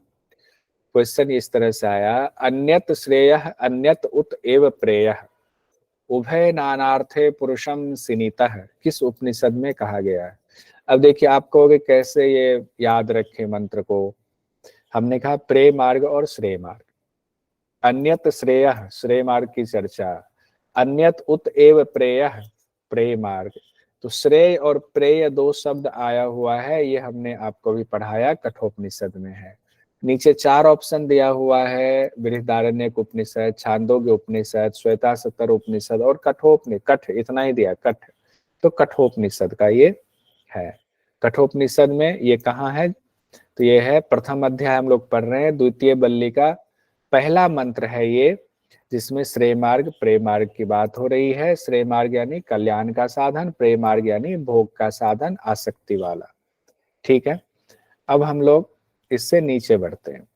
A: क्वेश्चन इस तरह से आया, अन्यत श्रेयः अन्यत उत एव प्रेयः उभय नानार्थे पुरुषम सिनीतः किस उपनिषद में कहा गया है। अब देखिए आप कहोगे कैसे ये याद रखे मंत्र को। हमने कहा प्रेय मार्ग और श्रेय मार्ग। अन्यत श्रेयः श्रेय मार्ग की चर्चा, अन्यत उत एव प्रेयः प्रेय मार्ग। तो श्रेय और प्रेय 2 शब्द आया हुआ है, ये हमने आपको भी पढ़ाया, कठोपनिषद में है। नीचे 4 ऑप्शन दिया हुआ है, बृहदारण्यक उपनिषद, छांदोग्य उपनिषद, श्वेताश्वतर उपनिषद और कठोपनिषद। कठ इतना ही दिया, कठ, तो कठोपनिषद का ये है। कठोपनिषद में ये कहाँ है, तो ये है प्रथम अध्याय हम लोग पढ़ रहे हैं, द्वितीय बल्ली का पहला मंत्र है ये, जिसमें श्रेय मार्ग प्रेय मार्ग की बात हो रही है। श्रेय मार्ग यानी कल्याण का साधन, प्रेय मार्ग यानी भोग का साधन, आसक्ति वाला। ठीक है, अब हम लोग इससे नीचे बढ़ते हैं।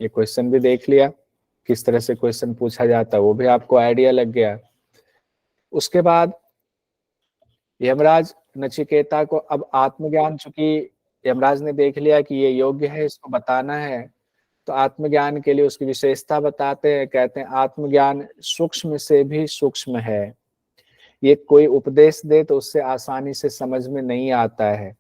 A: ये क्वेश्चन भी देख लिया, किस तरह से क्वेश्चन पूछा जाता है वो भी आपको आइडिया लग गया। उसके बाद यमराज नचिकेता को अब आत्मज्ञान, चूंकि यमराज ने देख लिया कि ये योग्य है, इसको बताना है, तो आत्मज्ञान के लिए उसकी विशेषता बताते हैं। कहते हैं आत्मज्ञान सूक्ष्म से भी सूक्ष्म है। ये कोई उपदेश दे तो उससे आसानी से समझ में नहीं आता है।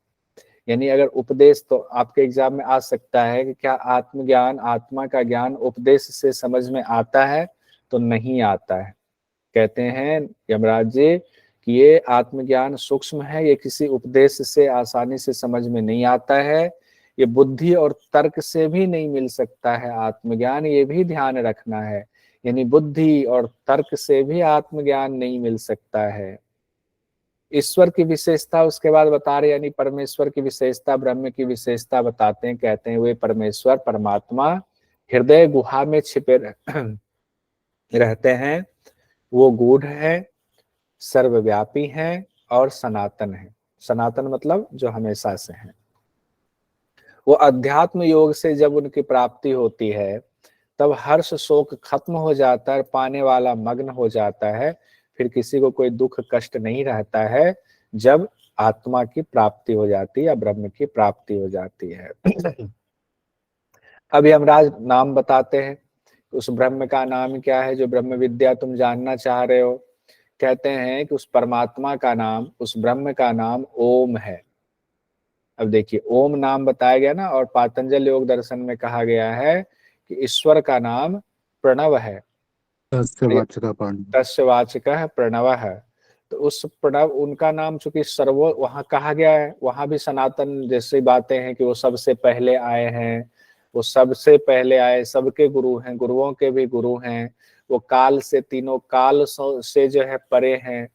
A: यानी अगर उपदेश, तो आपके एग्जाम में आ सकता है कि क्या आत्मज्ञान, आत्मा का ज्ञान उपदेश से समझ में आता है, तो नहीं आता है। कहते हैं यमराज जी कि ये आत्मज्ञान सूक्ष्म है, ये किसी उपदेश से आसानी से समझ में नहीं आता है, ये बुद्धि और तर्क से भी नहीं मिल सकता है आत्मज्ञान, ये भी ध्यान रखना है। यानी बुद्धि और तर्क से भी आत्मज्ञान नहीं मिल सकता है। ईश्वर की विशेषता उसके बाद बता रहे, यानी परमेश्वर की विशेषता, ब्रह्म की विशेषता बताते हैं। कहते हैं वे परमेश्वर परमात्मा हृदय गुहा में छिपे रहते हैं, वो गूढ़ है, सर्वव्यापी हैं और सनातन है। सनातन मतलब जो हमेशा से है। वो अध्यात्म योग से जब उनकी प्राप्ति होती है, तब हर्ष शोक खत्म हो जाता है, पाने वाला मग्न हो जाता है, फिर किसी को कोई दुख कष्ट नहीं रहता है। जब आत्मा की प्राप्ति हो जाती है या ब्रह्म की प्राप्ति हो जाती है। अब यमराज नाम बताते हैं, उस ब्रह्म का नाम क्या है जो ब्रह्म विद्या तुम जानना चाह रहे हो। कहते हैं कि उस परमात्मा का नाम, उस ब्रह्म का नाम ओम है। अब देखिए, ओम नाम बताया गया ना, और पातंजल योग दर्शन में कहा गया है कि ईश्वर का नाम प्रणव है।
B: तस्य पांडु।
A: तस्य वाचकः प्रणवः। तो उस प्रणव, उनका नाम चूंकि सर्वो वहां कहा गया है, वहां भी सनातन जैसी बातें हैं कि वो सबसे पहले आए हैं, वो सबसे पहले आए, सबके गुरु हैं, गुरुओं के भी गुरु हैं, वो काल से, तीनों काल से जो है परे हैं।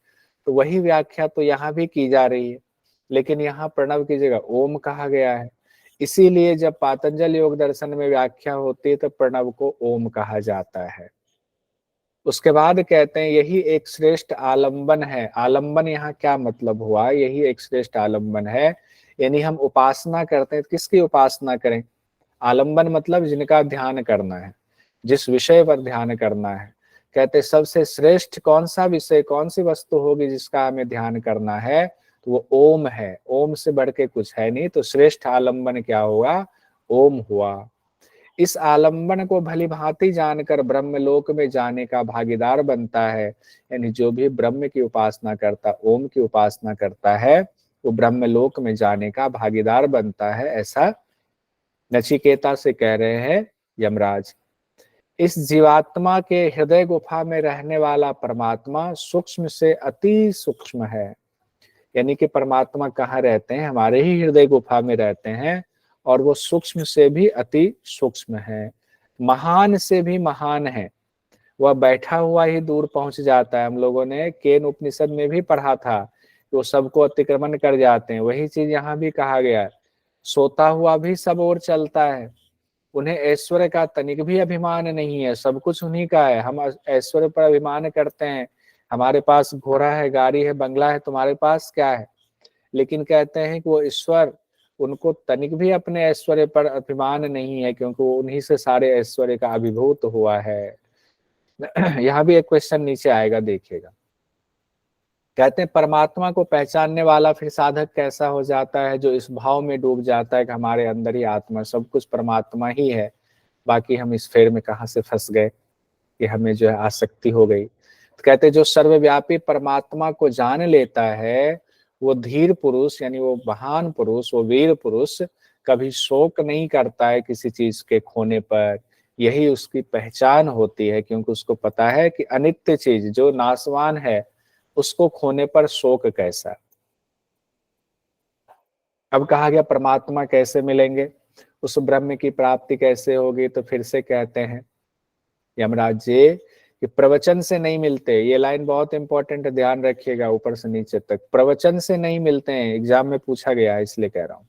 A: तो वही व्याख्या तो यहाँ भी की जा रही है, लेकिन यहाँ प्रणव की जगह ओम कहा गया है। इसीलिए जब पातंजल योग दर्शन में व्याख्या होती है तो प्रणव को ओम कहा जाता है। उसके बाद कहते हैं यही एक श्रेष्ठ आलंबन है। आलंबन यहाँ क्या मतलब हुआ, यही एक श्रेष्ठ आलंबन है, यानी हम उपासना करते हैं, किसकी उपासना करें। आलंबन मतलब जिनका ध्यान करना है, जिस विषय पर ध्यान करना है। कहते सबसे श्रेष्ठ कौन सा विषय, कौन सी वस्तु होगी जिसका हमें ध्यान करना है, तो वो ओम है। ओम से बढ़ के कुछ है नहीं, तो श्रेष्ठ आलंबन क्या हुआ, ओम हुआ। इस आलंबन को भली भांति जानकर ब्रह्मलोक में जाने का भागीदार बनता है। यानी जो भी ब्रह्म की उपासना करता, ओम की उपासना करता है, वो ब्रह्मलोक में जाने का भागीदार बनता है, ऐसा नचिकेता से कह रहे हैं यमराज। इस जीवात्मा के हृदय गुफा में रहने वाला परमात्मा सूक्ष्म से अति सूक्ष्म है। यानी कि परमात्मा कहाँ रहते हैं, हमारे ही हृदय गुफा में रहते हैं, और वो सूक्ष्म से भी अति सूक्ष्म है, महान से भी महान है। वह बैठा हुआ ही दूर पहुंच जाता है। हम लोगों ने केन उपनिषद में भी पढ़ा था कि वो सबको अतिक्रमण कर जाते हैं, वही चीज यहाँ भी कहा गया है। सोता हुआ भी सब ओर चलता है, उन्हें ऐश्वर्य का तनिक भी अभिमान नहीं है, सब कुछ उन्हीं का है। हम ऐश्वर्य पर अभिमान करते हैं, हमारे पास घोड़ा है, गाड़ी है, बंगला है, तुम्हारे पास क्या है। लेकिन कहते हैं कि वो ईश्वर, उनको तनिक भी अपने ऐश्वर्य पर अभिमान नहीं है, क्योंकि वो उन्हीं से सारे ऐश्वर्य का अभिभूत हुआ है। यहाँ भी एक क्वेश्चन नीचे आएगा, देखिएगा। कहते हैं परमात्मा को पहचानने वाला फिर साधक कैसा हो जाता है, जो इस भाव में डूब जाता है कि हमारे अंदर ही आत्मा, सब कुछ परमात्मा ही है, बाकी हम इस फेर में कहाँ से फंस गए कि हमें जो है आसक्ति हो गई। तो कहते हैं जो सर्वव्यापी परमात्मा को जान लेता है, वो धीर पुरुष, यानी वो महान पुरुष, वो वीर पुरुष कभी शोक नहीं करता है किसी चीज के खोने पर। यही उसकी पहचान होती है, क्योंकि उसको पता है कि अनित्य चीज जो नाशवान है, उसको खोने पर शोक कैसा। अब कहा गया परमात्मा कैसे मिलेंगे, उस ब्रह्म की प्राप्ति कैसे होगी, तो फिर से कहते हैं यमराज जी कि प्रवचन से नहीं मिलते। ये लाइन बहुत इंपॉर्टेंट है, ध्यान रखिएगा, ऊपर से नीचे तक। प्रवचन से नहीं मिलते हैं, एग्जाम में पूछा गया है इसलिए कह रहा हूँ।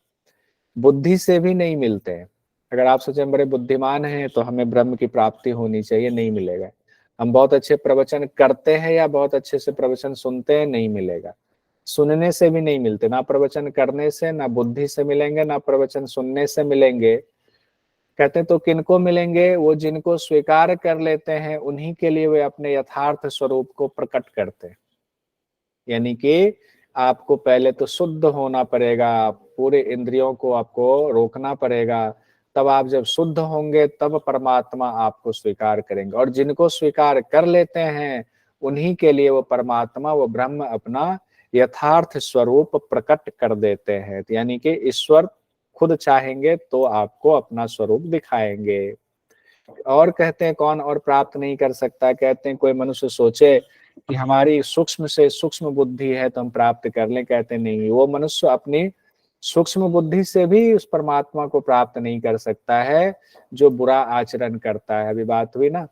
A: बुद्धि से भी नहीं मिलते हैं। अगर आप सोचें बड़े बुद्धिमान हैं तो हमें ब्रह्म की प्राप्ति होनी चाहिए, नहीं मिलेगा। हम बहुत अच्छे प्रवचन करते हैं या बहुत अच्छे से प्रवचन सुनते हैं, नहीं मिलेगा। सुनने से भी नहीं मिलते, ना प्रवचन करने से, ना बुद्धि से मिलेंगे, ना प्रवचन सुनने से मिलेंगे। कहते तो किनको मिलेंगे, वो जिनको स्वीकार कर लेते हैं, उन्हीं के लिए वे अपने यथार्थ स्वरूप को प्रकट करते हैं। यानी कि आपको पहले तो शुद्ध होना पड़ेगा, पूरे इंद्रियों को आपको रोकना पड़ेगा, तब आप जब शुद्ध होंगे तब परमात्मा आपको स्वीकार करेंगे। और जिनको स्वीकार कर लेते हैं, उन्हीं के लिए वो परमात्मा, वो ब्रह्म अपना यथार्थ स्वरूप प्रकट कर देते हैं। यानी कि ईश्वर खुद चाहेंगे तो आपको अपना स्वरूप दिखाएंगे। और कहते हैं कौन और प्राप्त नहीं कर सकता। कहते हैं कोई मनुष्य सोचे कि हमारी सूक्ष्म से सूक्ष्म बुद्धि है तो हम प्राप्त कर लें, कहते नहीं, वो मनुष्य अपनी सूक्ष्म बुद्धि से भी उस परमात्मा को प्राप्त नहीं कर सकता है जो बुरा आचरण करता है। अभी बात हुई ना,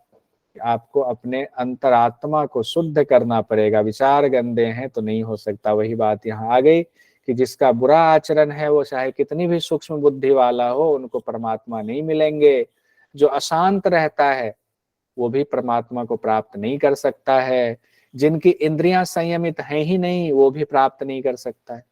A: आपको अपने अंतरात्मा को शुद्ध करना पड़ेगा, विचार गंदे हैं तो नहीं हो सकता। वही बात यहाँ आ गई कि जिसका बुरा आचरण है, वो चाहे कितनी भी सूक्ष्म बुद्धि वाला हो, उनको परमात्मा नहीं मिलेंगे। जो अशांत रहता है वो भी परमात्मा को प्राप्त नहीं कर सकता है। जिनकी इंद्रियां संयमित हैं ही नहीं, वो भी प्राप्त नहीं कर सकता है।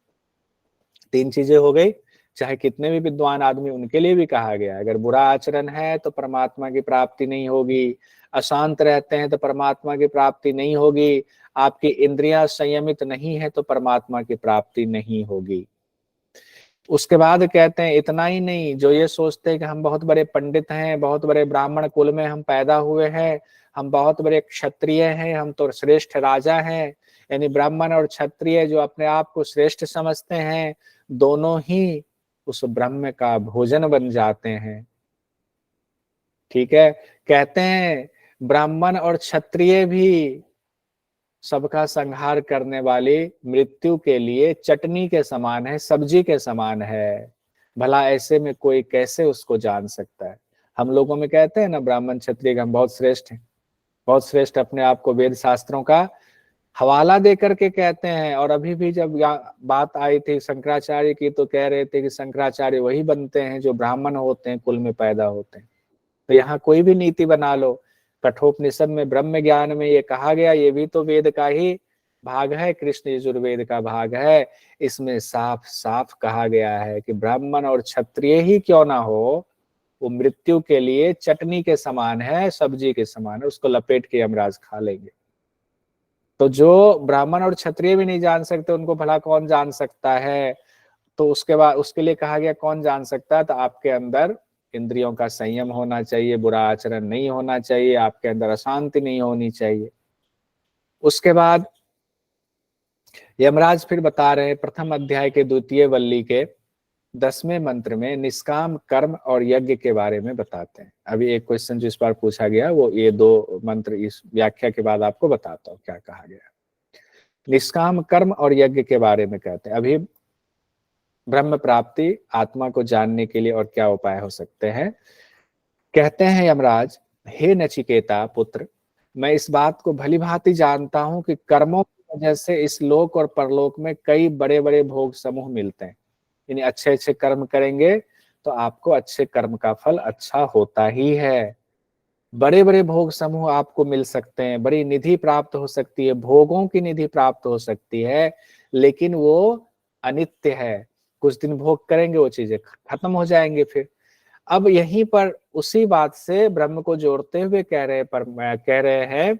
A: तीन चीजें हो गई, चाहे कितने भी विद्वान आदमी, उनके लिए भी कहा गया है, अगर बुरा आचरण है तो परमात्मा की प्राप्ति नहीं होगी, अशांत रहते हैं तो परमात्मा की प्राप्ति नहीं होगी, आपकी इंद्रियां संयमित नहीं है तो परमात्मा की प्राप्ति नहीं होगी। उसके बाद कहते हैं इतना ही नहीं, जो ये सोचते हैं कि हम बहुत बड़े पंडित हैं, बहुत बड़े ब्राह्मण कुल में हम पैदा हुए हैं, हम बहुत बड़े क्षत्रिय हैं, हम तो श्रेष्ठ राजा हैं, यानी ब्राह्मण और क्षत्रिय जो अपने आप को श्रेष्ठ समझते हैं, दोनों ही उस ब्रह्म का भोजन बन जाते हैं। ठीक है, कहते हैं ब्राह्मण और क्षत्रिय भी सबका संहार करने वाली मृत्यु के लिए चटनी के समान है, सब्जी के समान है। भला ऐसे में कोई कैसे उसको जान सकता है? हम लोगों में कहते हैं ना ब्राह्मण क्षत्रिय हम बहुत श्रेष्ठ हैं, बहुत श्रेष्ठ अपने आप को वेद शास्त्रों का हवाला दे करके कहते हैं। और अभी भी जब बात आई थी शंकराचार्य की, तो कह रहे थे कि शंकराचार्य वही बनते हैं जो ब्राह्मण होते हैं, कुल में पैदा होते हैं। तो यहाँ कोई भी नीति बना लो, कठोपनिषद में ब्रह्म ज्ञान में ये कहा गया, ये भी तो वेद का ही भाग है, कृष्ण यजुर्वेद का भाग है। इसमें साफ साफ कहा गया है कि ब्राह्मण और क्षत्रिय ही क्यों ना हो, वो मृत्यु के लिए चटनी के समान है, सब्जी के समान है, उसको लपेट के यमराज खा लेंगे। तो जो ब्राह्मण और क्षत्रिय भी नहीं जान सकते, उनको भला कौन जान सकता है? तो उसके बाद उसके लिए कहा गया कौन जान सकता है? तो आपके अंदर इंद्रियों का संयम होना चाहिए, बुरा आचरण नहीं होना चाहिए, आपके अंदर अशांति नहीं होनी चाहिए। उसके बाद यमराज फिर बता रहे हैं, प्रथम अध्याय के 2 वल्ली के 10वें मंत्र में निष्काम कर्म और यज्ञ के बारे में बताते हैं। अभी एक क्वेश्चन जो इस बार पूछा गया, वो ये 2 मंत्र इस व्याख्या के बाद आपको बताता हूँ क्या कहा गया। निष्काम कर्म और यज्ञ के बारे में कहते हैं। अभी ब्रह्म प्राप्ति आत्मा को जानने के लिए और क्या उपाय हो सकते हैं? कहते हैं यमराज, हे नचिकेता पुत्र, मैं इस बात को भली भांति जानता हूं कि कर्मों की वजह से इस लोक और परलोक में कई बड़े बड़े भोग समूह मिलते हैं। यानी अच्छे अच्छे कर्म करेंगे तो आपको अच्छे कर्म का फल अच्छा होता ही है। बड़े बड़े भोग समूह आपको मिल सकते हैं, बड़ी निधि प्राप्त हो सकती है, भोगों की निधि प्राप्त हो सकती है, लेकिन वो अनित्य है। कुछ दिन भोग करेंगे, वो चीजें खत्म हो जाएंगे फिर। अब यहीं पर उसी बात से ब्रह्म को जोड़ते हुए कह रहे हैं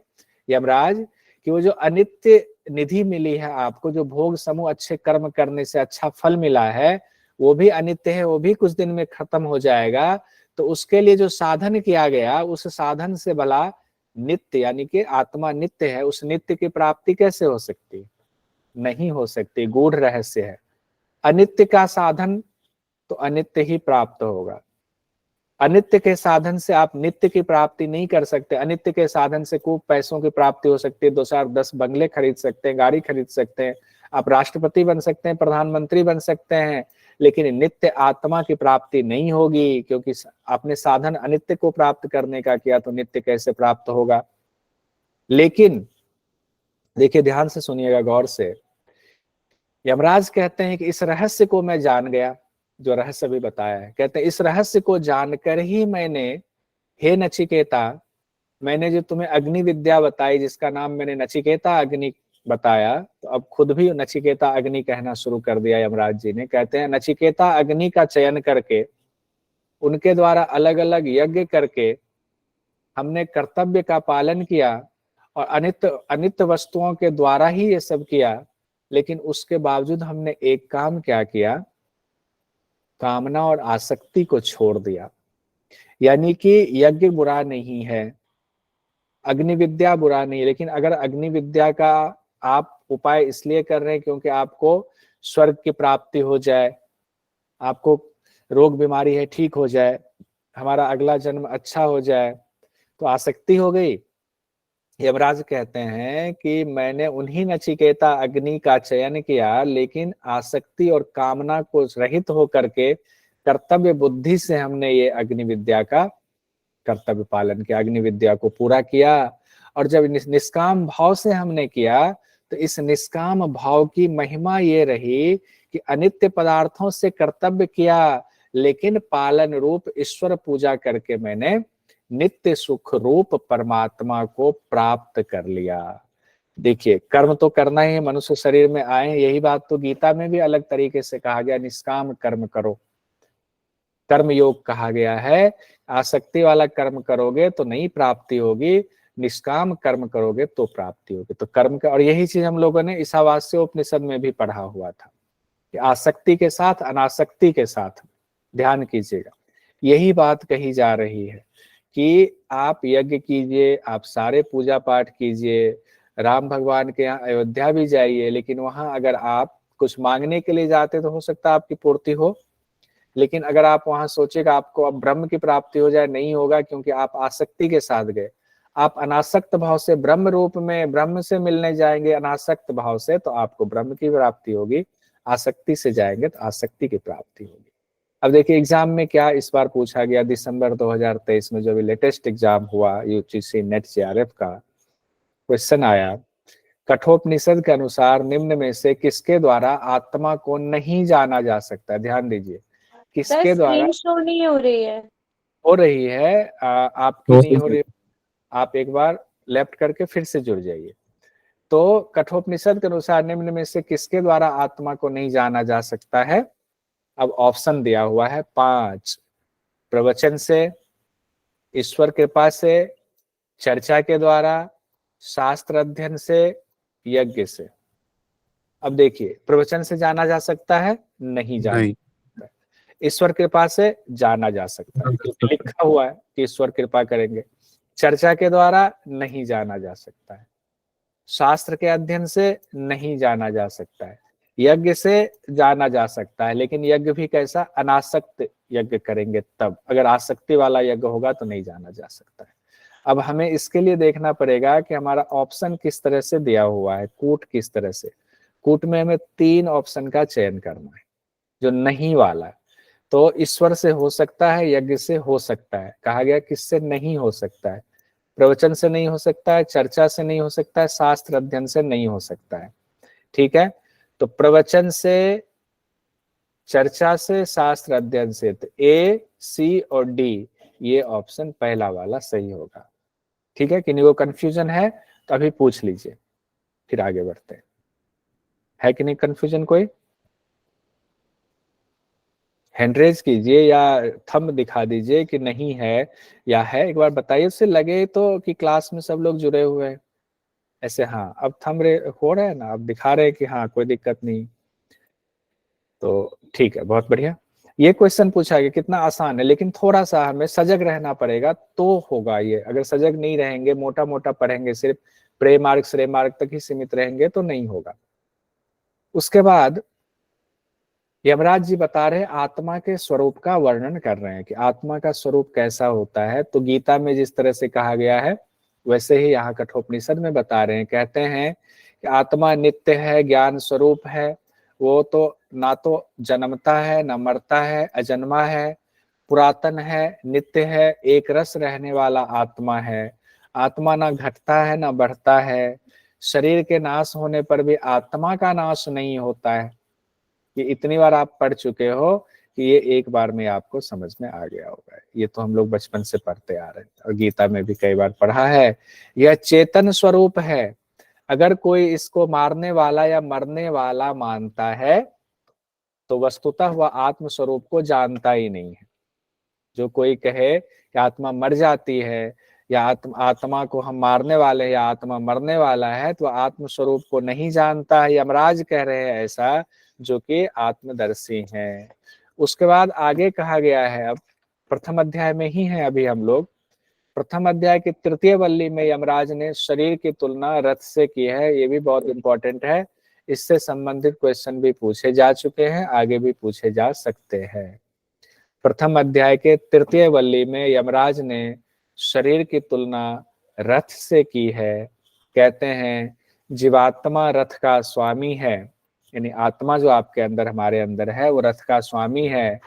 A: यमराज कि वो जो अनित्य निधि मिली है आपको, जो भोग समूह अच्छे कर्म करने से अच्छा फल मिला है, वो भी अनित्य है, वो भी कुछ दिन में खत्म हो जाएगा। तो उसके लिए जो साधन किया गया, उस साधन से भला नित्य यानी कि आत्मा नित्य है, उस नित्य की प्राप्ति कैसे हो सकती? नहीं हो सकती, गूढ़ रहस्य है। अनित्य का साधन तो अनित्य ही प्राप्त होगा। अनित्य के साधन से आप नित्य की प्राप्ति नहीं कर सकते। अनित्य के साधन से खूब पैसों की प्राप्ति हो सकती है, 2-4-10 बंगले खरीद सकते हैं, गाड़ी खरीद सकते हैं, आप राष्ट्रपति बन सकते हैं, प्रधानमंत्री बन सकते हैं, लेकिन नित्य आत्मा की प्राप्ति नहीं होगी, क्योंकि आपने साधन अनित्य को प्राप्त करने का किया, तो नित्य कैसे प्राप्त होगा? लेकिन देखिए, ध्यान से सुनिएगा गौर से। यमराज कहते हैं कि इस रहस्य को मैं जान गया, जो रहस्य भी बताया है। कहते हैं इस रहस्य को जानकर ही मैंने, हे नचिकेता, मैंने जो तुम्हें अग्नि विद्या बताई, जिसका नाम मैंने नचिकेता अग्नि बताया, तो अब खुद भी नचिकेता अग्नि कहना शुरू कर दिया यमराज जी ने। कहते हैं नचिकेता अग्नि का चयन करके, उनके द्वारा अलग अलग यज्ञ करके हमने कर्तव्य का पालन किया, और अनित्य अनित्य वस्तुओं के द्वारा ही ये सब किया। लेकिन उसके बावजूद हमने एक काम क्या किया? कामना और आसक्ति को छोड़ दिया। यानी कि यज्ञ बुरा नहीं है, अग्नि विद्या बुरा नहीं है, लेकिन अगर अग्नि विद्या का आप उपाय इसलिए कर रहे हैं क्योंकि आपको स्वर्ग की प्राप्ति हो जाए, आपको रोग बीमारी है ठीक हो जाए, हमारा अगला जन्म अच्छा हो जाए, तो आसक्ति हो गई। यमराज कहते हैं कि मैंने उन्हीं नचिकेता अग्नि का चयन किया, लेकिन आसक्ति और कामना को रहित होकर के कर्तव्य बुद्धि से हमने ये अग्नि विद्या का कर्तव्य पालन किया, अग्नि विद्या को पूरा किया। और जब निष्काम भाव से हमने किया, तो इस निष्काम भाव की महिमा ये रही कि अनित्य पदार्थों से कर्तव्य किया, लेकिन पालन रूप ईश्वर पूजा करके मैंने नित्य सुख रूप परमात्मा को प्राप्त कर लिया। देखिए कर्म तो करना ही है, मनुष्य शरीर में आए, यही बात तो गीता में भी अलग तरीके से कहा गया, निष्काम कर्म करो, कर्म योग कहा गया है। आसक्ति वाला कर्म करोगे तो नहीं प्राप्ति होगी, निष्काम कर्म करोगे तो प्राप्ति होगी। तो कर्म का, और यही चीज हम लोगों ने ईशावास्य उपनिषद में भी पढ़ा हुआ था कि आसक्ति के साथ अनासक्ति के साथ, ध्यान कीजिएगा, यही बात कही जा रही है कि आप यज्ञ कीजिए, आप सारे पूजा पाठ कीजिए, राम भगवान के यहाँ अयोध्या भी जाइए, लेकिन वहां अगर आप कुछ मांगने के लिए जाते तो हो सकता है आपकी पूर्ति हो, लेकिन अगर आप वहां सोचेगा आपको अब ब्रह्म की प्राप्ति हो जाए, नहीं होगा, क्योंकि आप आसक्ति के साथ गए। आप अनासक्त भाव से ब्रह्म रूप में ब्रह्म से मिलने जाएंगे, अनासक्त भाव से, तो आपको ब्रह्म की प्राप्ति होगी। आसक्ति से जाएंगे तो आसक्ति की प्राप्ति होगी। अब देखिए एग्जाम में क्या इस बार पूछा गया, दिसंबर 2023 में जो भी लेटेस्ट एग्जाम हुआ यूजीसी नेट जेआरएफ का, क्वेश्चन आया, कठोपनिषद के अनुसार निम्न में से किसके द्वारा आत्मा को नहीं जाना जा सकता। ध्यान दीजिए, किसके द्वारा
C: स्क्रीन शो नहीं हो रही है।
A: हो रही है, आपकी नहीं हो रही, आप एक बार लेफ्ट करके फिर से जुड़ जाइए। तो कठोपनिषद के अनुसार निम्न में से किसके द्वारा आत्मा को नहीं जाना जा सकता है। अब ऑप्शन दिया हुआ है 5, प्रवचन से, ईश्वर कृपा से, चर्चा के द्वारा, शास्त्र अध्ययन से, यज्ञ से। अब देखिए प्रवचन से जाना जा सकता है, नहीं जाना
B: नहीं।
A: सकता है। ईश्वर कृपा से जाना जा सकता है क्योंकि लिखा हुआ है कि ईश्वर कृपा करेंगे। चर्चा के द्वारा नहीं जाना जा सकता है, शास्त्र के अध्ययन से नहीं जाना जा सकता है, यज्ञ से जाना जा सकता है, लेकिन यज्ञ भी कैसा, अनासक्त यज्ञ करेंगे तब, अगर आसक्ति वाला यज्ञ होगा तो नहीं जाना जा सकता है। अब हमें इसके लिए देखना पड़ेगा कि हमारा ऑप्शन किस तरह से दिया हुआ है, कूट किस तरह से। कूट में हमें 3 ऑप्शन का चयन करना है जो नहीं वाला है। तो ईश्वर से हो सकता है, यज्ञ से हो सकता है, कहा गया किससे नहीं हो सकता है, प्रवचन से नहीं हो सकता है, चर्चा से नहीं हो सकता है, शास्त्र अध्ययन से नहीं हो सकता है। ठीक है, तो प्रवचन से, चर्चा से, शास्त्र अध्ययन से, तो ए, सी और डी, ये ऑप्शन पहला वाला सही होगा। ठीक है, किन्हीं को कंफ्यूजन है तो अभी पूछ लीजिए, फिर आगे बढ़ते हैं। है कि नहीं कंफ्यूजन कोई? हैंड रेज कीजिए या थंब दिखा दीजिए कि नहीं है या है, एक बार बताइए, उससे लगे तो कि क्लास में सब लोग जुड़े हुए हैं। ऐसे हाँ, अब थंब हो रहा है ना, अब दिखा रहे हैं कि हाँ कोई दिक्कत नहीं। तो ठीक है, बहुत बढ़िया। ये क्वेश्चन पूछा गया, कितना आसान है, लेकिन थोड़ा सा हमें सजग रहना पड़ेगा तो होगा ये। अगर सजग नहीं रहेंगे, मोटा मोटा पढ़ेंगे, सिर्फ प्रे मार्क श्रे मार्क तक ही सीमित रहेंगे तो नहीं होगा। उसके बाद यमराज जी बता रहे आत्मा के स्वरूप का वर्णन कर रहे हैं कि आत्मा का स्वरूप कैसा होता है। तो गीता में जिस तरह से कहा गया है वैसे ही यहाँ कठोपनिषद में बता रहे हैं। कहते हैं कि आत्मा नित्य है, ज्ञान स्वरूप है, वो तो ना तो जन्मता है ना मरता है, अजन्मा है, पुरातन है, नित्य है, एक रस रहने वाला आत्मा है। आत्मा ना घटता है ना बढ़ता है, शरीर के नाश होने पर भी आत्मा का नाश नहीं होता है। ये इतनी बार आप पढ़ चुके हो कि ये एक बार में आपको समझ में आ गया होगा। ये तो हम लोग बचपन से पढ़ते आ रहे हैं और गीता में भी कई बार पढ़ा है। यह चेतन स्वरूप है। अगर कोई इसको मारने वाला या मरने वाला मानता है तो वस्तुतः वह आत्म स्वरूप को जानता ही नहीं है। जो कोई कहे कि आत्मा मर जाती है या आत्मा को हम मारने वाले हैं या आत्मा मरने वाला है, तो आत्म स्वरूप को नहीं जानता है। यमराज कह रहे हैं ऐसा, जो कि आत्मदर्शी हैं। उसके बाद आगे कहा गया है, अब प्रथम अध्याय में ही है अभी हम लोग। प्रथम अध्याय की 3य वल्ली में यमराज ने शरीर की तुलना रथ से की है। ये भी बहुत इंपॉर्टेंट है, इससे संबंधित क्वेश्चन भी पूछे जा चुके हैं, आगे भी पूछे जा सकते हैं। प्रथम अध्याय के 3य वल्ली में यमराज ने शरीर की तुलना रथ से की है। कहते हैं जीवात्मा रथ का स्वामी है, यानी आत्मा जो आपके अंदर हमारे अंदर है वो रथ का स्वामी है।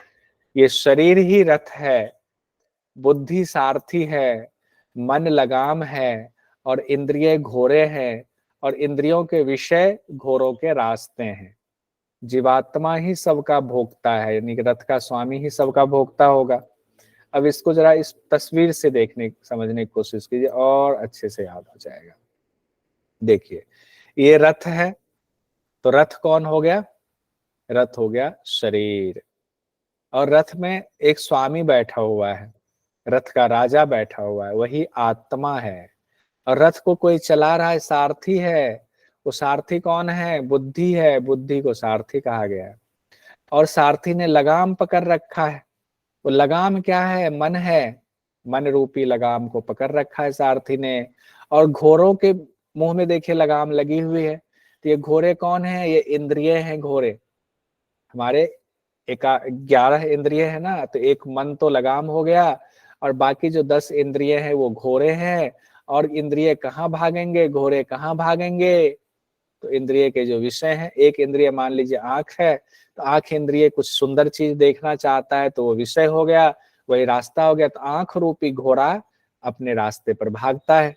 A: ये शरीर ही रथ है, बुद्धि सारथी है, मन लगाम है और इंद्रिय घोड़े हैं और इंद्रियों के विषय घोड़ों के रास्ते हैं। जीवात्मा ही सबका भोक्ता है, यानी कि रथ का स्वामी ही सबका भोक्ता होगा। अब इसको जरा इस तस्वीर से देखने समझने की कोशिश कीजिए और अच्छे से याद आ जाएगा। देखिए ये रथ है, तो रथ कौन हो गया? रथ हो गया शरीर, और रथ में एक स्वामी बैठा हुआ है, रथ का राजा बैठा हुआ है, वही आत्मा है। और रथ को कोई चला रहा है, सारथी है। वो सारथी कौन है? बुद्धि है, बुद्धि को सारथी कहा गया है। और सारथी ने लगाम पकड़ रखा है। वो लगाम क्या है? मन है। मन रूपी लगाम को पकड़ रखा है सारथी ने। और घोड़ों के मुंह में देखिए लगाम लगी हुई है। तो ये घोड़े कौन है? ये इंद्रिय हैं घोड़े। हमारे एक 11 इंद्रिय है ना, तो एक मन तो लगाम हो गया, और बाकी जो 10 इंद्रिय हैं वो घोड़े हैं। और इंद्रिय कहाँ भागेंगे? घोड़े कहाँ भागेंगे? तो इंद्रिय के जो विषय हैं, एक इंद्रिय मान लीजिए आंख है, तो आंख इंद्रिय कुछ सुंदर चीज देखना चाहता है, तो वो विषय हो गया, वही रास्ता हो गया। तो आंख रूपी घोड़ा अपने रास्ते पर भागता है।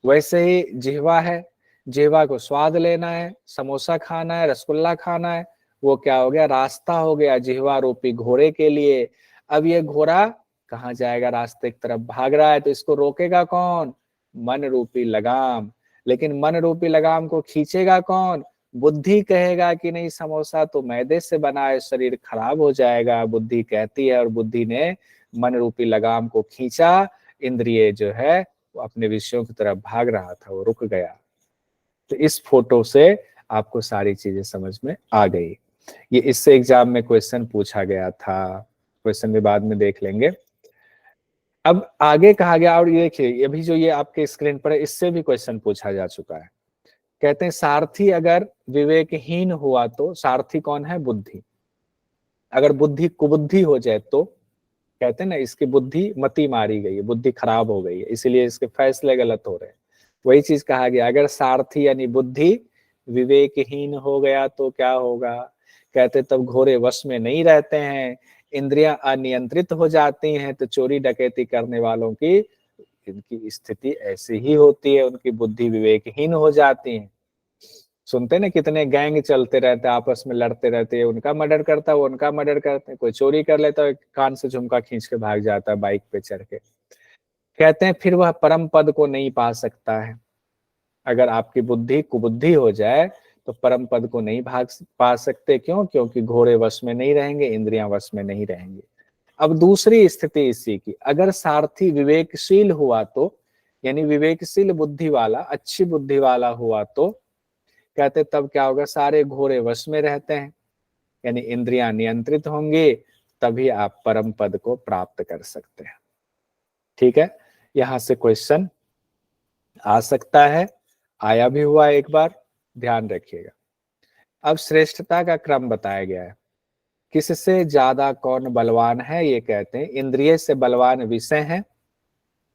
A: वैसे ही जिह्वा है, जिह्वा को स्वाद लेना है, समोसा खाना है, रसगुल्ला खाना है, वो क्या हो गया? रास्ता हो गया जिह्वा रूपी घोड़े के लिए। अब ये घोड़ा कहाँ जाएगा? रास्ते की तरफ भाग रहा है, तो इसको रोकेगा कौन? मन रूपी लगाम। लेकिन मन रूपी लगाम को खींचेगा कौन? बुद्धि कहेगा कि नहीं, समोसा तो मैदे से बना है, शरीर खराब हो जाएगा, बुद्धि कहती है, और बुद्धि ने मन रूपी लगाम को खींचा। इंद्रिय जो है वो अपने विषयों की तरफ भाग रहा था, वो रुक गया। तो इस फोटो से आपको सारी चीजें समझ में आ गई। ये इससे एग्जाम में क्वेश्चन पूछा गया था, क्वेश्चन भी बाद में देख लेंगे। अब आगे कहा गया, और ये देखिए अभी जो ये आपके स्क्रीन पर है, इससे भी क्वेश्चन पूछा जा चुका है। कहते हैं सारथी अगर विवेकहीन हुआ तो, सारथी कौन है? बुद्धि। अगर बुद्धि कुबुद्धि हो जाए तो, कहते हैं ना इसकी बुद्धि मति मारी गई है, बुद्धि खराब हो गई है, इसीलिए इसके फैसले गलत हो रहे हैं। वही चीज कहा गया, अगर सारथी यानी बुद्धि विवेकहीन हो गया तो क्या होगा? कहते तब घोड़े वश में नहीं रहते हैं, इंद्रियां अनियंत्रित हो जाती हैं, तो चोरी डकैती करने वालों की इनकी स्थिति ऐसी ही होती है, उनकी बुद्धि विवेकहीन हो जाती है। सुनते ना कितने गैंग चलते रहते हैं, आपस में लड़ते रहते हैं, उनका मर्डर करता है, वो उनका मर्डर करते हैं, कोई चोरी कर लेता है, कान से झुमका खींच के भाग जाता है बाइक पे चढ़ के। कहते हैं फिर वह परम पद को नहीं पा सकता है। अगर आपकी बुद्धि कुबुद्धि हो जाए तो परम पद को नहीं भाग पा सकते। क्यों? क्योंकि घोड़े वश में नहीं रहेंगे, इंद्रियां वश में नहीं रहेंगे। अब दूसरी स्थिति इसी की, अगर सारथी विवेकशील हुआ तो, यानी विवेकशील बुद्धि वाला, अच्छी बुद्धि वाला हुआ तो, कहते तब क्या होगा? सारे घोड़े वश में रहते हैं, यानी इंद्रियां नियंत्रित होंगी, तभी आप परम पद को प्राप्त कर सकते हैं। ठीक है, यहां से क्वेश्चन आ सकता है, आया भी हुआ एक बार, ध्यान रखिएगा। अब श्रेष्ठता का क्रम बताया गया है, किससे ज्यादा कौन बलवान है? ये कहते हैं इंद्रिय से बलवान विषय है,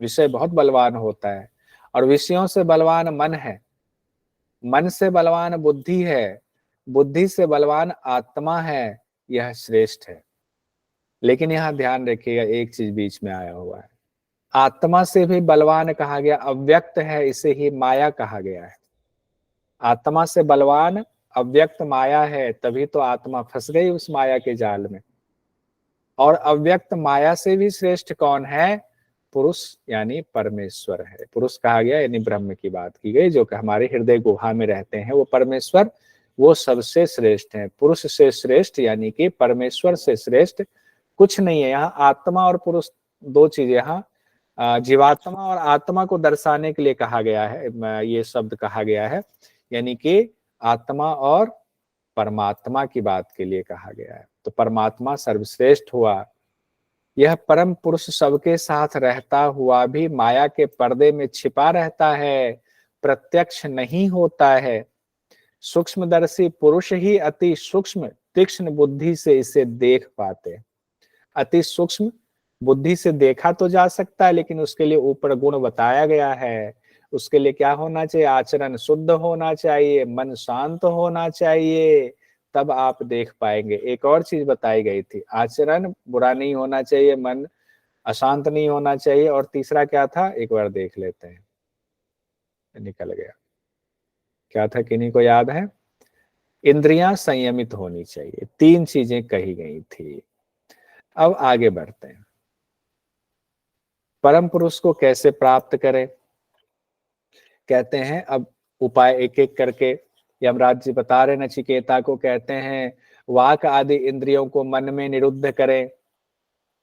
A: विषय बहुत बलवान होता है, और विषयों से बलवान मन है, मन से बलवान बुद्धि है, बुद्धि से बलवान आत्मा है, यह श्रेष्ठ है। लेकिन यहां ध्यान रखिएगा, एक चीज बीच में आया हुआ है, आत्मा से भी बलवान कहा गया, अव्यक्त है, इसे ही माया कहा गया है। आत्मा से बलवान अव्यक्त माया है, तभी तो आत्मा फंस गई उस माया के जाल में। और अव्यक्त माया से भी श्रेष्ठ कौन है? पुरुष यानी परमेश्वर है। पुरुष कहा गया यानी ब्रह्म की बात की गई, जो कि हमारे हृदय गुहा में रहते हैं, वो परमेश्वर, वो सबसे श्रेष्ठ है। पुरुष से श्रेष्ठ यानी कि परमेश्वर से श्रेष्ठ कुछ नहीं है। यहाँ आत्मा और पुरुष दो चीजें, यहाँ जीवात्मा और आत्मा को दर्शाने के लिए कहा गया है, ये शब्द कहा गया है, यानी कि आत्मा और परमात्मा की बात के लिए कहा गया है। तो परमात्मा सर्वश्रेष्ठ हुआ। यह परम पुरुष सबके साथ रहता हुआ भी माया के पर्दे में छिपा रहता है, प्रत्यक्ष नहीं होता है। सूक्ष्मदर्शी पुरुष ही अति सूक्ष्म तीक्ष्ण बुद्धि से इसे देख पाते। अति सूक्ष्म बुद्धि से देखा तो जा सकता है, लेकिन उसके लिए ऊपर गुण बताया गया है। उसके लिए क्या होना चाहिए? आचरण शुद्ध होना चाहिए, मन शांत होना चाहिए, तब आप देख पाएंगे। एक और चीज बताई गई थी, आचरण बुरा नहीं होना चाहिए, मन अशांत नहीं होना चाहिए, और तीसरा क्या था? एक बार देख लेते हैं, निकल गया, क्या था, किन्हीं को याद है? इंद्रियां संयमित होनी चाहिए। तीन चीजें कही गई थी। अब आगे बढ़ते हैं, परम पुरुष को कैसे प्राप्त करें? कहते हैं अब उपाय एक एक करके यमराज जी बता रहे नचिकेता को, कहते हैं वाक आदि इंद्रियों को मन में निरुद्ध करें।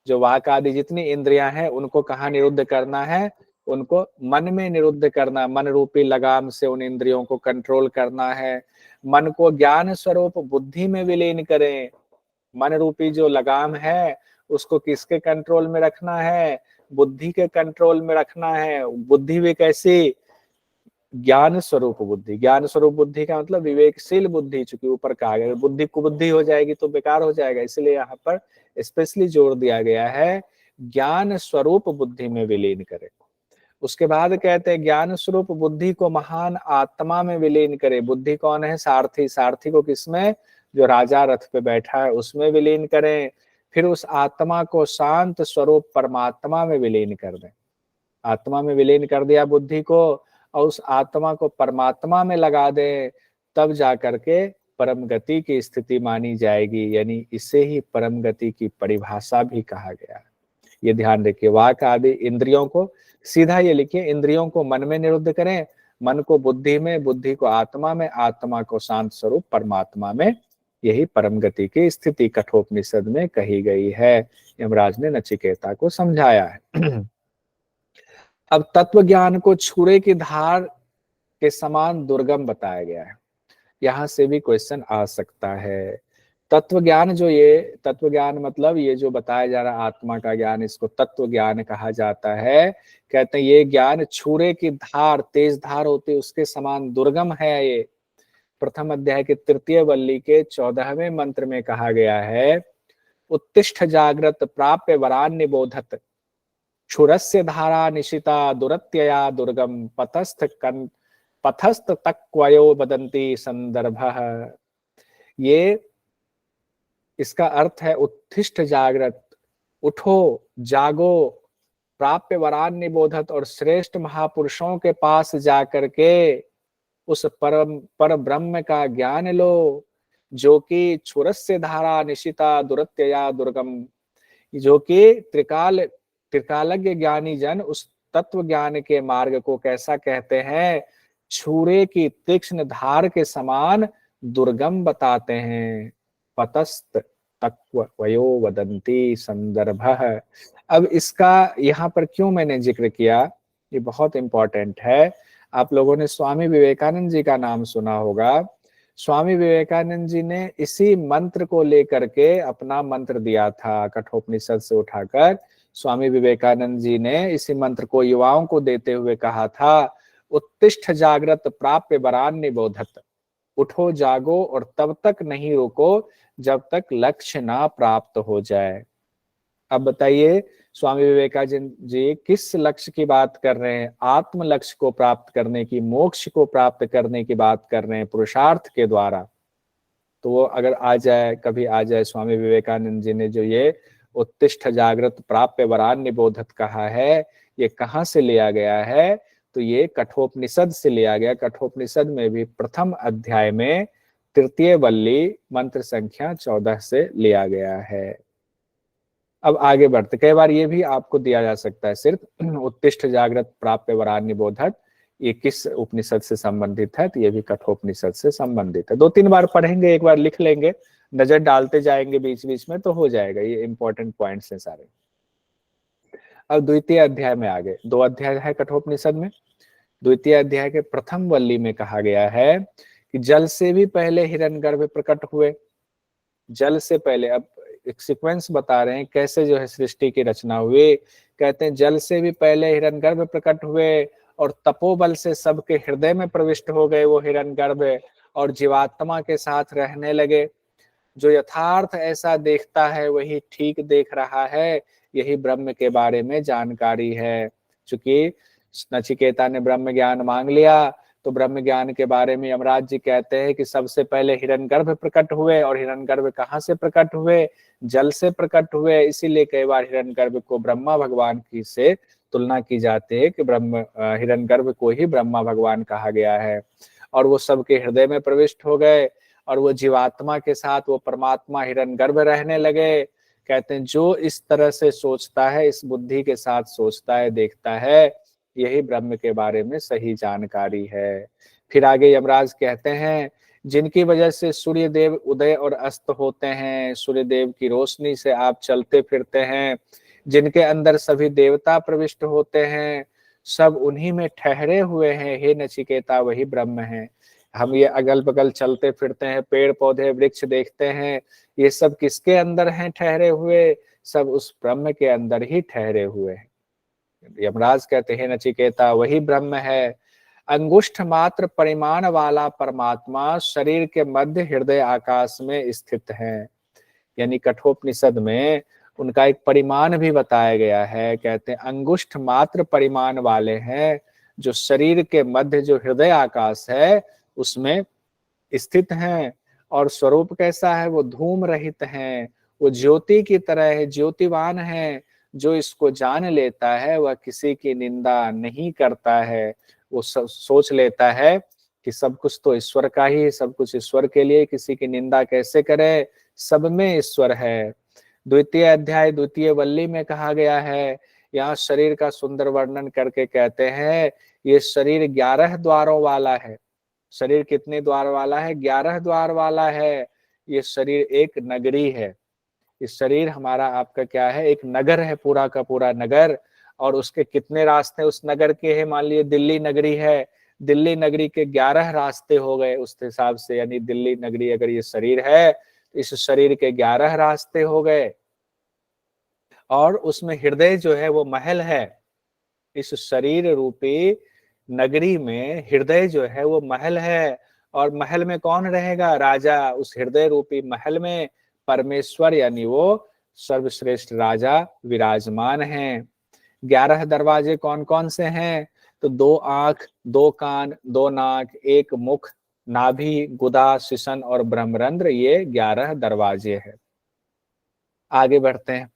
A: जो वाक आदि जितनी इंद्रियां हैं उनको कहाँ निरुद्ध करना है, उनको मन में निरुद्ध करना, मन रूपी लगाम से उन इंद्रियों को कंट्रोल करना है। मन को ज्ञान स्वरूप बुद्धि में विलीन करें। मन रूपी जो लगाम है उसको किसके कंट्रोल में रखना है, बुद्धि के कंट्रोल में रखना है। बुद्धि भी कैसी, ज्ञान स्वरूप बुद्धि। ज्ञान स्वरूप बुद्धि का मतलब विवेकशील बुद्धि, चूंकि ऊपर कहा गया बुद्धि कुबुद्धि हो जाएगी तो बेकार हो जाएगा, इसलिए यहाँ पर स्पेशली जोर दिया गया है ज्ञान स्वरूप बुद्धि में विलीन करे। उसके बाद कहते हैं ज्ञान स्वरूप बुद्धि को महान आत्मा में विलीन करे। बुद्धि कौन है, सारथी। सारथी को किसमें, जो राजा रथ पे बैठा है उसमें विलीन करें। फिर उस आत्मा को शांत स्वरूप परमात्मा में विलीन कर दें। आत्मा में विलीन कर दिया बुद्धि को और उस आत्मा को परमात्मा में लगा दे, तब जाकर के परम गति की स्थिति मानी जाएगी। यानी इसे ही परम गति की परिभाषा भी कहा गया है। ये ध्यान रखिए, वाक आदि इंद्रियों को, सीधा ये लिखिए, इंद्रियों को मन में निरुद्ध करें, मन को बुद्धि में, बुद्धि को आत्मा में, आत्मा को शांत स्वरूप परमात्मा में। यही परम गति की स्थिति कठोपनिषद में कही गई है। यमराज ने नचिकेता को समझाया है। अब तत्व ज्ञान को छुरे की धार के समान दुर्गम बताया गया है। यहां से भी क्वेश्चन आ सकता है। तत्व ज्ञान, जो ये तत्व ज्ञान मतलब ये जो बताया जा रहा आत्मा का ज्ञान, इसको तत्व ज्ञान कहा जाता है। कहते हैं ये ज्ञान छुरे की धार, तेज धार होती उसके समान दुर्गम है। ये प्रथम अध्याय के तृतीय वल्ली के 14वें मंत्र में कहा गया है, उत्तिष्ठ जागृत प्राप्य वरान निबोधत क्षुरस्य धारा निशिता दुरत्यया दुर्गम पथस्थ तक्वयो वदन्ति संदर्भः। ये इसका अर्थ है उत्तिष्ठ जागृत, उठो जागो, प्राप्य वरान निबोधत, और श्रेष्ठ महापुरुषों के पास जाकर के उस पर ब्रह्म का ज्ञान लो, जो कि क्षुरस्य धारा निशिता दुरत्यया दुर्गम, जो कि त्रिकालज्ञ ज्ञानी जन उस तत्व ज्ञान के मार्ग को कैसा कहते हैं, छुरे की तीक्ष्ण धार के समान दुर्गम बताते हैं। पतस्त तक्वयो वदंती संदर्भ। अब इसका यहाँ पर क्यों मैंने जिक्र किया, ये बहुत इंपॉर्टेंट है। आप लोगों ने स्वामी विवेकानंद जी का नाम सुना होगा। स्वामी विवेकानंद जी ने इसी मंत्र को लेकर के अपना मंत्र दिया था, कठोपनिषद से उठाकर। स्वामी विवेकानंद जी ने इसी मंत्र को युवाओं को देते हुए कहा था, उत्तिष्ठ जागृत प्राप्य वरान निबोधत, उठो जागो और तब तक नहीं रुको जब तक लक्ष्य ना प्राप्त हो जाए। अब बताइए स्वामी विवेकानंद जी किस लक्ष्य की बात कर रहे हैं, आत्म लक्ष्य को प्राप्त करने की, मोक्ष को प्राप्त करने की बात कर रहे हैं, पुरुषार्थ के द्वारा। तो वो अगर आ जाए, कभी आ जाए, स्वामी विवेकानंद जी ने जो ये उत्तिष्ठ जागृत प्राप्य वरान निबोधत कहा है, ये कहाँ से लिया गया है, तो ये कठोपनिषद से लिया गया। कठोपनिषद में भी प्रथम अध्याय में तृतीय वल्ली मंत्र संख्या 14 से लिया गया है। अब आगे बढ़ते, कई बार ये भी आपको दिया जा सकता है सिर्फ उत्तिष्ठ जागृत प्राप्य वरान निबोधत, ये किस उपनिषद से संबंधित है, तो ये भी कठोपनिषद से संबंधित है। 2-3 बार पढ़ेंगे, एक बार लिख लेंगे, नजर डालते जाएंगे बीच बीच में तो हो जाएगा। ये इंपॉर्टेंट पॉइंट्स हैं सारे। अब द्वितीय अध्याय में आगे, 2 अध्याय है कठोपनिषद में। द्वितीय अध्याय के प्रथम वल्ली में कहा गया है कि जल से भी पहले हिरण्यगर्भ प्रकट हुए। जल से पहले, अब एक सीक्वेंस बता रहे हैं कैसे जो है सृष्टि की रचना हुई। कहते हैं जल से भी पहले हिरण्यगर्भ प्रकट हुए और तपोबल से सबके हृदय में प्रविष्ट हो गए वो हिरण्यगर्भ, और जीवात्मा के साथ रहने लगे। जो यथार्थ ऐसा देखता है वही ठीक देख रहा है, यही ब्रह्म के बारे में जानकारी है। चूंकि नचिकेता ने ब्रह्म ज्ञान मांग लिया, तो ब्रह्म ज्ञान के बारे में यमराज जी कहते हैं कि सबसे पहले हिरण्यगर्भ प्रकट हुए, और हिरण्यगर्भ कहाँ से प्रकट हुए, जल से प्रकट हुए। इसीलिए कई बार हिरण्यगर्भ को ब्रह्मा भगवान की से तुलना की जाती है कि हिरण्यगर्भ को ही ब्रह्मा भगवान कहा गया है। और वो सबके हृदय में प्रविष्ट हो गए, और वो जीवात्मा के साथ वो परमात्मा हिरण्यगर्भ रहने लगे। कहते हैं जो इस तरह से सोचता है, इस बुद्धि के साथ सोचता है, देखता है, यही ब्रह्म के बारे में सही जानकारी है। फिर आगे यमराज कहते हैं, जिनकी वजह से सूर्य देव उदय और अस्त होते हैं, सूर्य देव की रोशनी से आप चलते फिरते हैं, जिनके अंदर सभी देवता प्रविष्ट होते हैं, सब उन्हीं में ठहरे हुए हैं, हे नचिकेता वही ब्रह्म है। हम ये अगल बगल चलते फिरते हैं, पेड़ पौधे वृक्ष देखते हैं, ये सब किसके अंदर हैं ठहरे हुए? सब उस ब्रह्म के अंदर ही ठहरे हुए हैं। यमराज कहते हैं, नचिकेता वही ब्रह्म है। अंगुष्ठ मात्र परिमाण वाला परमात्मा शरीर के मध्य हृदय आकाश में स्थित है। यानी कठोपनिषद में उनका एक परिमाण भी बताया गया है। कहते हैं अंगुष्ठ मात्र परिमाण वाले हैं, जो शरीर के मध्य जो हृदय आकाश है उसमें स्थित हैं। और स्वरूप कैसा है? वो धूम रहित हैं, वो ज्योति की तरह है, ज्योतिवान है। जो इसको जान लेता है वह किसी की निंदा नहीं करता है। वो सोच लेता है कि सब कुछ तो ईश्वर का ही, सब कुछ ईश्वर के लिए, किसी की निंदा कैसे करे, सब में ईश्वर है। द्वितीय अध्याय द्वितीय वल्ली में कहा गया है, यहाँ शरीर का सुंदर वर्णन करके कहते हैं, ये शरीर 11 द्वारों वाला है। शरीर कितने द्वार वाला है? 11 द्वार वाला है। ये शरीर एक नगरी है। इस शरीर हमारा आपका क्या है? एक नगर है, पूरा का पूरा नगर। और उसके कितने रास्ते उस नगर के हैं? मान लीजिए दिल्ली नगरी है, दिल्ली नगरी के 11 रास्ते हो गए उस हिसाब से। यानी दिल्ली नगरी अगर ये शरीर है, तो इस शरीर के 11 रास्ते हो गए। और उसमें हृदय जो है वो महल है। इस शरीर रूपी नगरी में हृदय जो है वो महल है। और महल में कौन रहेगा? राजा। उस हृदय रूपी महल में परमेश्वर यानी वो सर्वश्रेष्ठ राजा विराजमान हैं। 11 दरवाजे कौन कौन से हैं? तो 2 आंख, 2 कान, 2 नाक, 1 मुख, नाभि, गुदा, शिशन और ब्रह्मरंध्र, ये 11 दरवाजे हैं। आगे बढ़ते हैं।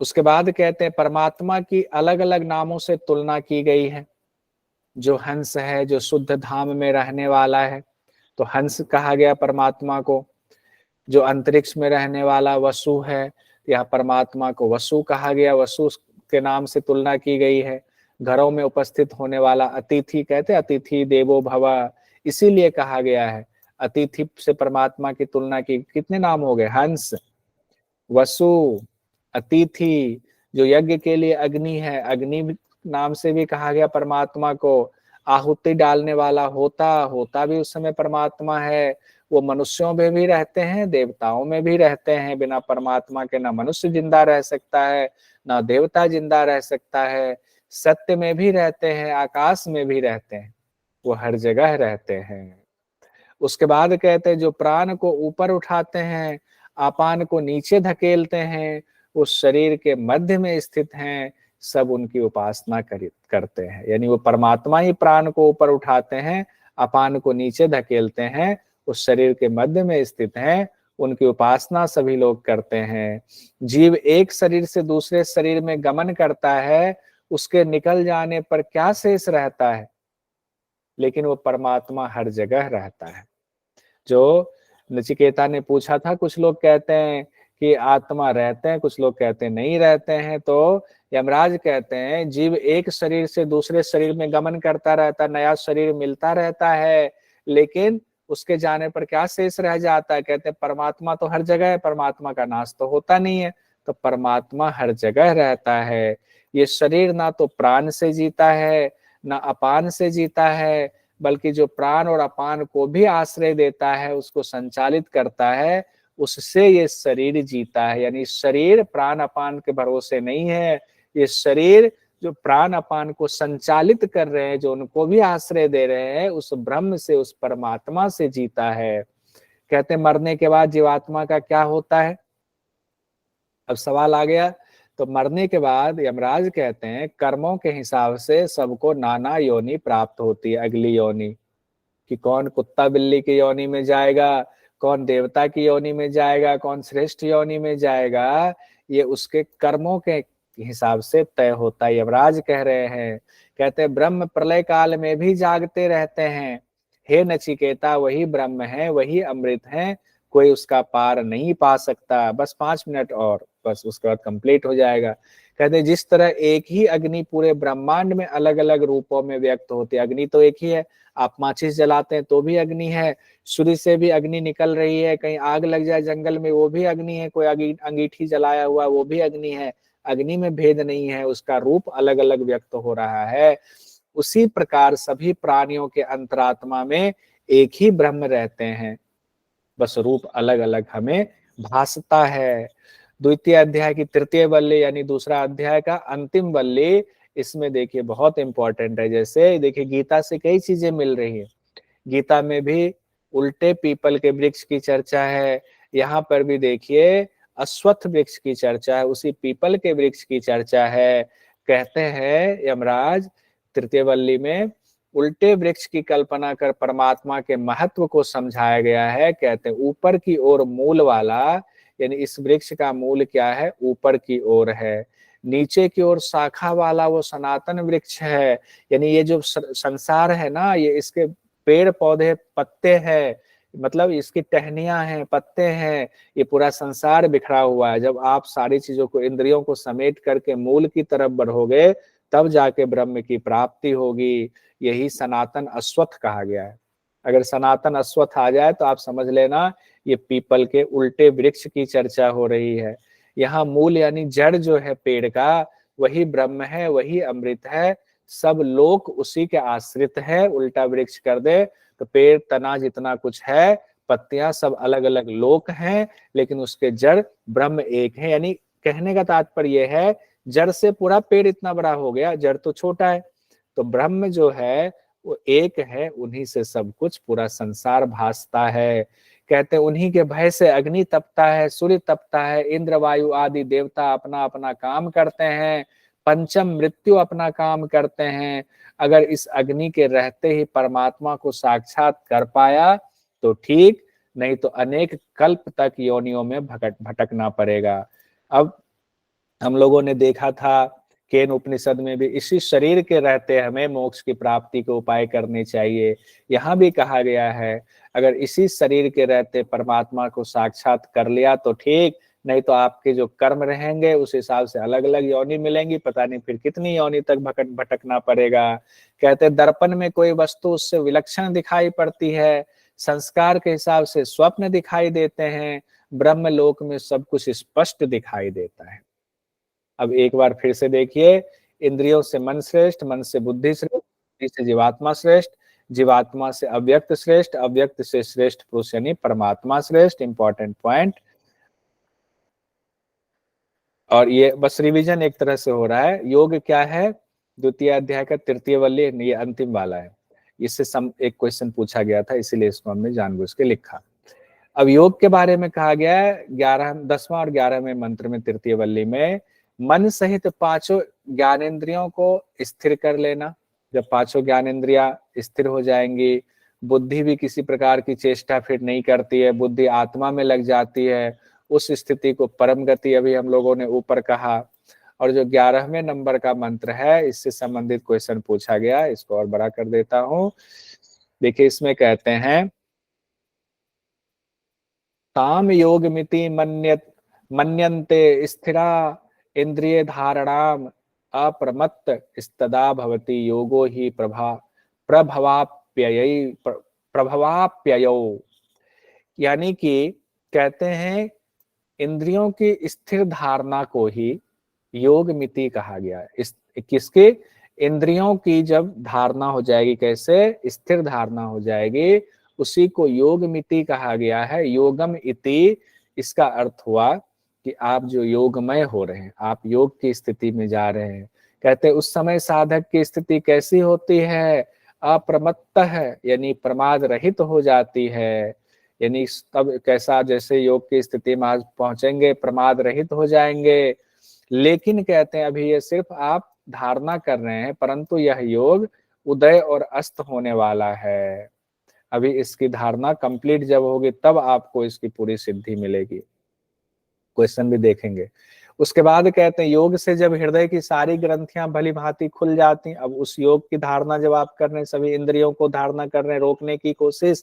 A: उसके बाद कहते हैं परमात्मा की अलग अलग नामों से तुलना की गई है। जो हंस है, जो शुद्ध धाम में रहने वाला है, तो हंस कहा गया परमात्मा को। जो अंतरिक्ष में रहने वाला वसु है, यहाँ परमात्मा को वसु कहा गया, वसु के नाम से तुलना की गई है। घरों में उपस्थित होने वाला अतिथि, कहते हैं अतिथि देवो भव, इसीलिए कहा गया है। अतिथि से परमात्मा की तुलना की। कितने नाम हो गए? हंस, वसु, अतिथि। जो यज्ञ के लिए अग्नि है, अग्नि नाम से भी कहा गया परमात्मा को। आहुति डालने वाला होता, होता भी उस समय परमात्मा है। वो मनुष्यों में भी रहते हैं, देवताओं में भी रहते हैं। बिना परमात्मा के ना मनुष्य जिंदा रह सकता है, ना देवता जिंदा रह सकता है। सत्य में भी रहते हैं, आकाश में भी रहते हैं, वो हर जगह रहते हैं। उसके बाद कहते हैं जो प्राण को ऊपर उठाते हैं, अपान को नीचे धकेलते हैं, उस शरीर के मध्य में स्थित हैं, सब उनकी उपासना करते हैं। यानी वो परमात्मा ही प्राण को ऊपर उठाते हैं, अपान को नीचे धकेलते हैं, उस शरीर के मध्य में स्थित हैं, उनकी उपासना सभी लोग करते हैं। जीव एक शरीर से दूसरे शरीर में गमन करता है, उसके निकल जाने पर क्या शेष रहता है? लेकिन वो परमात्मा हर जगह रहता है। जो नचिकेता ने पूछा था, कुछ लोग कहते हैं कि आत्मा रहते हैं, कुछ लोग कहते हैं नहीं रहते हैं। तो यमराज कहते हैं जीव एक शरीर से दूसरे शरीर में गमन करता रहता, नया शरीर मिलता रहता है, लेकिन उसके जाने पर क्या शेष रह जाता है? कहते हैं परमात्मा तो हर जगह है, परमात्मा का नाश तो होता नहीं है। तो परमात्मा हर जगह रहता है। ये शरीर ना तो प्राण से जीता है, ना अपान से जीता है, बल्कि जो प्राण और अपान को भी आश्रय देता है, उसको संचालित करता है, उससे ये शरीर जीता है। यानी शरीर प्राण अपान के भरोसे नहीं है। ये शरीर जो प्राण अपान को संचालित कर रहे हैं, जो उनको भी आश्रय दे रहे हैं, उस ब्रह्म से, उस परमात्मा से जीता है। कहते हैं मरने के बाद जीवात्मा का क्या होता है? अब सवाल आ गया। तो मरने के बाद यमराज कहते हैं कर्मों के हिसाब से सबको नाना योनि प्राप्त होती है, अगली योनि। कि कौन कुत्ता बिल्ली की योनि में जाएगा, कौन देवता की योनि में जाएगा, कौन श्रेष्ठ योनि में जाएगा, ये उसके कर्मों के हिसाब से तय होता है। यमराज कह रहे हैं, कहते हैं ब्रह्म प्रलय काल में भी जागते रहते हैं। हे नचिकेता वही ब्रह्म है, वही अमृत है, कोई उसका पार नहीं पा सकता। बस 5 मिनट और, बस उसके बाद कंप्लीट हो जाएगा। कहते हैं जिस तरह एक ही अग्नि पूरे ब्रह्मांड में अलग अलग रूपों में व्यक्त होती है, अग्नि तो एक ही है, आप माचिस जलाते हैं तो भी अग्नि है, सूर्य से भी अग्नि निकल रही है, कहीं आग लग जाए जंगल में वो भी अग्नि है, कोई अंगीठी जलाया हुआ वो भी अग्नि है, अग्नि में भेद नहीं है, उसका रूप अलग अलग व्यक्त हो रहा है। उसी प्रकार सभी प्राणियों के अंतरात्मा में एक ही ब्रह्म रहते हैं, बस रूप अलग अलग हमें भासता है। द्वितीय अध्याय की तृतीय वल्ली यानी दूसरा अध्याय का अंतिम वल्ली, इसमें देखिए बहुत इंपॉर्टेंट है। जैसे देखिए गीता से कई चीजें मिल रही है, गीता में भी उल्टे पीपल के वृक्ष की चर्चा है, यहाँ पर भी देखिए अश्वत्थ वृक्ष की चर्चा है, उसी पीपल के वृक्ष की चर्चा है। कहते हैं यमराज तृतीय वल्ली में उल्टे वृक्ष की कल्पना कर परमात्मा के महत्व को समझाया गया है। कहते हैं ऊपर की ओर मूल वाला, यानी इस वृक्ष का मूल क्या है, ऊपर की ओर है, नीचे की ओर शाखा वाला वो सनातन वृक्ष है, यानी ये जो संसार है ना, ये इसके पेड़ पौधे पत्ते हैं, मतलब इसकी टहनियां हैं, पत्ते हैं, ये पूरा संसार बिखरा हुआ है। जब आप सारी चीजों को, इंद्रियों को समेट करके मूल की तरफ बढ़ोगे तब जाके ब्रह्म की प्राप्ति होगी। यही सनातन अश्वत्थ कहा गया है। अगर सनातन अश्वत्थ आ जाए तो आप समझ लेना ये पीपल के उल्टे वृक्ष की चर्चा हो रही है। यहाँ मूल यानी जड़ जो है पेड़ का, वही ब्रह्म है, वही अमृत है, सब लोक उसी के आश्रित है। उल्टा वृक्ष कर दे तो पेड़ तना जितना कुछ है, पत्तियां सब अलग अलग लोक हैं, लेकिन उसके जड़ ब्रह्म एक है। यानी कहने का तात्पर्य है जड़ से पूरा पेड़ इतना बड़ा हो गया, जड़ तो छोटा है, तो ब्रह्म जो है वो एक है, उन्हीं से सब कुछ पूरा संसार भासता है। कहते हैं उन्हीं के भय से अग्नि तपता है, सूर्य तपता है, इंद्र वायु आदि देवता अपना अपना काम करते हैं, पंचम मृत्यु अपना काम करते हैं। अगर इस अग्नि के रहते ही परमात्मा को साक्षात कर पाया तो ठीक, नहीं तो अनेक कल्प तक योनियों में भटकना पड़ेगा। अब हम लोगों ने देखा था केन उपनिषद में भी इसी शरीर के रहते हमें मोक्ष की प्राप्ति के उपाय करने चाहिए। यहाँ भी कहा गया है अगर इसी शरीर के रहते परमात्मा को साक्षात कर लिया तो ठीक, नहीं तो आपके जो कर्म रहेंगे उस हिसाब से अलग अलग योनि मिलेंगी, पता नहीं फिर कितनी योनि तक भटकना पड़ेगा। कहते दर्पण में कोई वस्तु उससे विलक्षण दिखाई पड़ती है, संस्कार के हिसाब से स्वप्न दिखाई देते हैं, ब्रह्म लोक में सब कुछ स्पष्ट दिखाई देता है। अब एक बार फिर से देखिए, इंद्रियों से मन श्रेष्ठ, मन से बुद्धि श्रेष्ठ, बुद्धि से जीवात्मा श्रेष्ठ, जीवात्मा से अव्यक्त श्रेष्ठ, अव्यक्त से श्रेष्ठ पुरुष यानी परमात्मा श्रेष्ठ। Important point. और ये बस रिवीजन एक तरह से हो रहा है। योग क्या है, द्वितीय अध्याय का तृतीय वल्ली, ये अंतिम वाला है, इससे एक क्वेश्चन पूछा गया था, इसीलिए इसको हमने जानबूझ के लिखा। अब योग के बारे में कहा गया है 10वां और 11वें मंत्र में तृतीय वल्ली में, मन सहित पांचों ज्ञानेंद्रियों को स्थिर कर लेना। जब पांचों ज्ञानेंद्रियां स्थिर हो जाएंगी, बुद्धि भी किसी प्रकार की चेष्टा फिर नहीं करती है, बुद्धि आत्मा में लग जाती है, उस स्थिति को परम गति अभी हम लोगों ने ऊपर कहा। और जो 11वें नंबर का मंत्र है, इससे संबंधित क्वेश्चन पूछा गया, इसको और बड़ा कर देता हूं। देखिए इसमें कहते हैं ताम योग मिति मन्यन्ते स्थिरा इंद्रिय धारणाम अप्रमत्त स्तदा भवति योगो ही प्रभवाप्ययौ। यानी कि कहते हैं इंद्रियों की स्थिर धारणा को ही योग मिति कहा गया है। इस किसके, इंद्रियों की जब धारणा हो जाएगी, कैसे स्थिर धारणा हो जाएगी, उसी को योग मिति कहा गया है। योगम इति, इसका अर्थ हुआ कि आप जो योगमय हो रहे हैं, आप योग की स्थिति में जा रहे हैं। कहते उस समय साधक की स्थिति कैसी होती है, अप्रमत्त है, यानी प्रमाद रहित हो जाती है। यानी तब कैसा, जैसे योग की स्थिति में आज पहुंचेंगे प्रमाद रहित हो जाएंगे। लेकिन कहते हैं अभी ये सिर्फ आप धारणा कर रहे हैं, परंतु यह योग उदय और अस्त होने वाला है। अभी इसकी धारणा कंप्लीट जब होगी तब आपको इसकी पूरी सिद्धि मिलेगी। क्वेश्चन भी देखेंगे। उसके बाद कहते हैं योग से जब हृदय की सारी ग्रंथियां भली भांति खुल जाती, अब उस योग की धारणा जब आप कर रहे हैं, सभी इंद्रियों को धारणा कर रहे हैं, रोकने की कोशिश,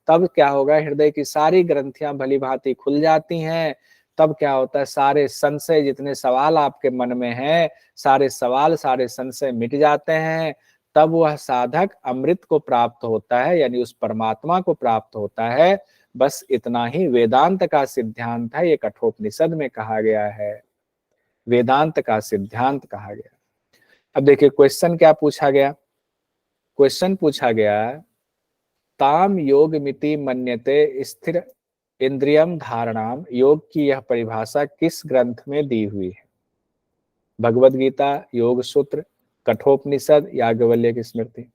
A: तब क्या होगा, हृदय की सारी ग्रंथियां भली भांति खुल जाती हैं, तब क्या होता है, सारे संशय, जितने सवाल आपके मन में हैं, सारे सवाल सारे संशय मिट जाते हैं। तब वह साधक अमृत को प्राप्त होता है, यानी उस परमात्मा को प्राप्त होता है। बस इतना ही वेदांत का सिद्धांत है, ये कठोपनिषद में कहा गया है, वेदांत का सिद्धांत कहा गया। अब देखिए क्वेश्चन क्या पूछा गया, क्वेश्चन पूछा गया ताम योग मिति मन्यते स्थिर इंद्रियम धारणाम, योग की यह परिभाषा किस ग्रंथ में दी हुई है? भगवद गीता, योग सूत्र, कठोपनिषद, याज्ञवल्क्य स्मृति।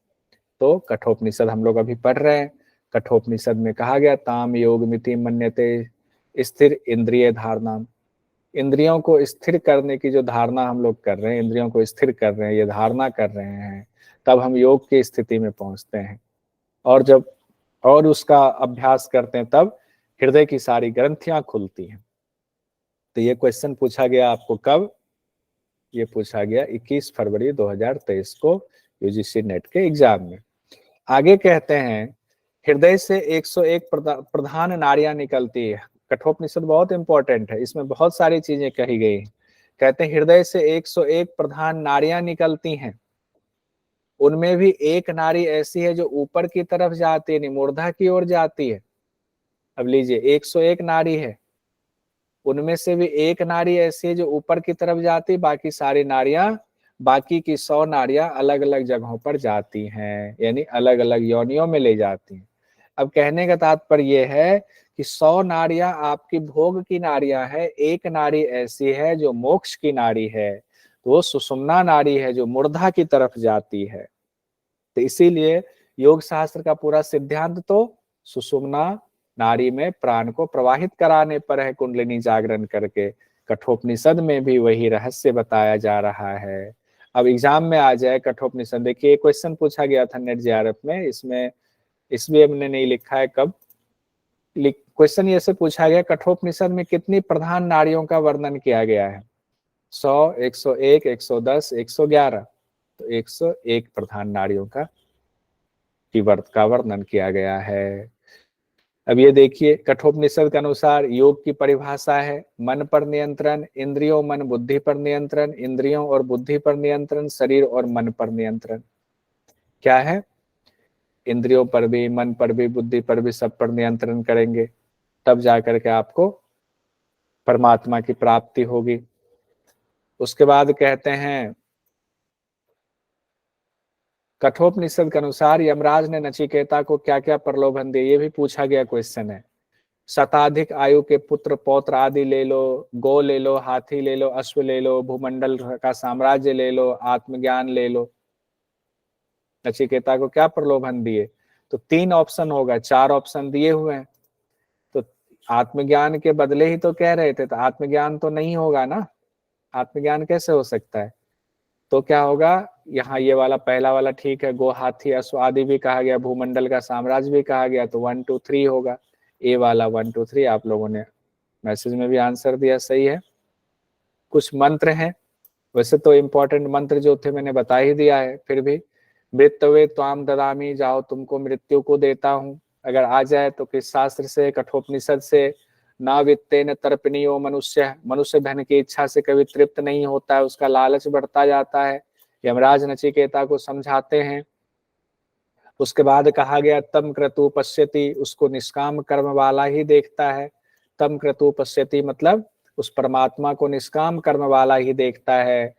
A: तो कठोपनिषद हम लोग अभी पढ़ रहे हैं। कठोपनिषद में कहा गया ताम योग मिति मन्यते स्थिर इंद्रिय धारणाम, इंद्रियों को स्थिर करने की जो धारणा हम लोग कर रहे हैं, इंद्रियों को स्थिर कर रहे हैं, ये धारणा कर रहे हैं, तब हम योग की स्थिति में पहुंचते हैं। और जब और उसका अभ्यास करते हैं तब हृदय की सारी ग्रंथियां खुलती हैं। तो ये क्वेश्चन पूछा गया आपको कब? ये पूछा गया 21 फरवरी 2023 को यूजीसी नेट के एग्जाम में। आगे कहते हैं हृदय से 101 प्रधान नाड़ियां निकलती है। कठोपनिषद बहुत इंपॉर्टेंट है, इसमें बहुत सारी चीजें कही गई हैं। कहते हैं हृदय से 101 प्रधान नाड़ियां निकलती हैं, उनमें भी एक नाड़ी ऐसी है जो ऊपर की तरफ जाती है, मूर्धा की ओर जाती है। अब लीजिए 101 नाड़ी है, उनमें से भी एक नाड़ी ऐसी है जो ऊपर की तरफ जाती, बाकी सारी नाड़ियां, बाकी की 100 नाड़ियां अलग अलग जगहों पर जाती हैं, यानी अलग अलग योनियों में ले जाती हैं। अब कहने का तात्पर्य यह है कि 100 नाड़ियां आपकी भोग की नाड़ियां है, एक नाड़ी ऐसी है जो मोक्ष की नाड़ी है, तो वो सुषुम्ना नाड़ी है जो मूर्धा की तरफ जाती है। तो इसीलिए योग शास्त्र का पूरा सिद्धांत तो सुषुम्ना नाड़ी में प्राण को प्रवाहित कराने पर है, कुंडलिनी जागरण करके। कठोपनिषद में भी वही रहस्य बताया जा रहा है। अब एग्जाम में आ जाए कठोपनिषद, देखिए क्वेश्चन पूछा गया था नेट जेआरएफ में, इसमें हमने नहीं लिखा है कब। क्वेश्चन ये से पूछा गया कठोपनिषद में कितनी प्रधान नाड़ियों का वर्णन किया गया है? 100, 101, 110, 111। तो 101 प्रधान नाड़ियों का वर्णन किया गया है। अब ये देखिए कठोपनिषद के अनुसार योग की परिभाषा है मन पर नियंत्रण, इंद्रियों मन बुद्धि पर नियंत्रण, इंद्रियों और बुद्धि पर नियंत्रण, शरीर और मन पर नियंत्रण। क्या है? इंद्रियों पर भी, मन पर भी, बुद्धि पर भी, सब पर नियंत्रण करेंगे तब जाकर के आपको परमात्मा की प्राप्ति होगी। उसके बाद कहते हैं कठोपनिषद के अनुसार यमराज ने नचिकेता को क्या क्या प्रलोभन दिए, ये भी पूछा गया क्वेश्चन है। शताधिक आयु के पुत्र पौत्र आदि ले लो, गो ले लो, हाथी ले लो, अश्व ले लो, भूमंडल का साम्राज्य ले लो, आत्मज्ञान ले लो। नचिकेता को क्या प्रलोभन दिए? तो 3 ऑप्शन होगा, 4 ऑप्शन दिए हुए हैं। तो आत्मज्ञान के बदले ही तो कह रहे थे, तो आत्मज्ञान तो नहीं होगा ना, आत्मज्ञान कैसे हो सकता है? तो क्या होगा, यहाँ ये वाला पहला वाला ठीक है, गो हाथी अश्व आदि भी कहा गया, भूमंडल का साम्राज्य भी कहा गया, तो 1 2 3 होगा। ए वाला 1 2 3 आप लोगों ने मैसेज में भी आंसर दिया, सही है। कुछ मंत्र हैं, वैसे तो इम्पोर्टेंट मंत्र जो थे मैंने बता ही दिया है, फिर भी मृत्यवे त्वाम ददामी, जाओ तुमको मृत्यु को देता हूं, अगर आ जाए तो किस शास्त्र से? कठोपनिषद से। ना वित्तेन तर्पणीयो मनुष्य, मनुष्य धन की इच्छा से कभी तृप्त नहीं होता है, उसका लालच बढ़ता जाता है। यमराज नचिकेता को समझाते हैं। उसके बाद कहा गया तम क्रतु पश्यति, उसको निष्काम कर्म वाला ही देखता है। तम क्रतु पश्यति मतलब उस परमात्मा को निष्काम कर्म वाला ही देखता है।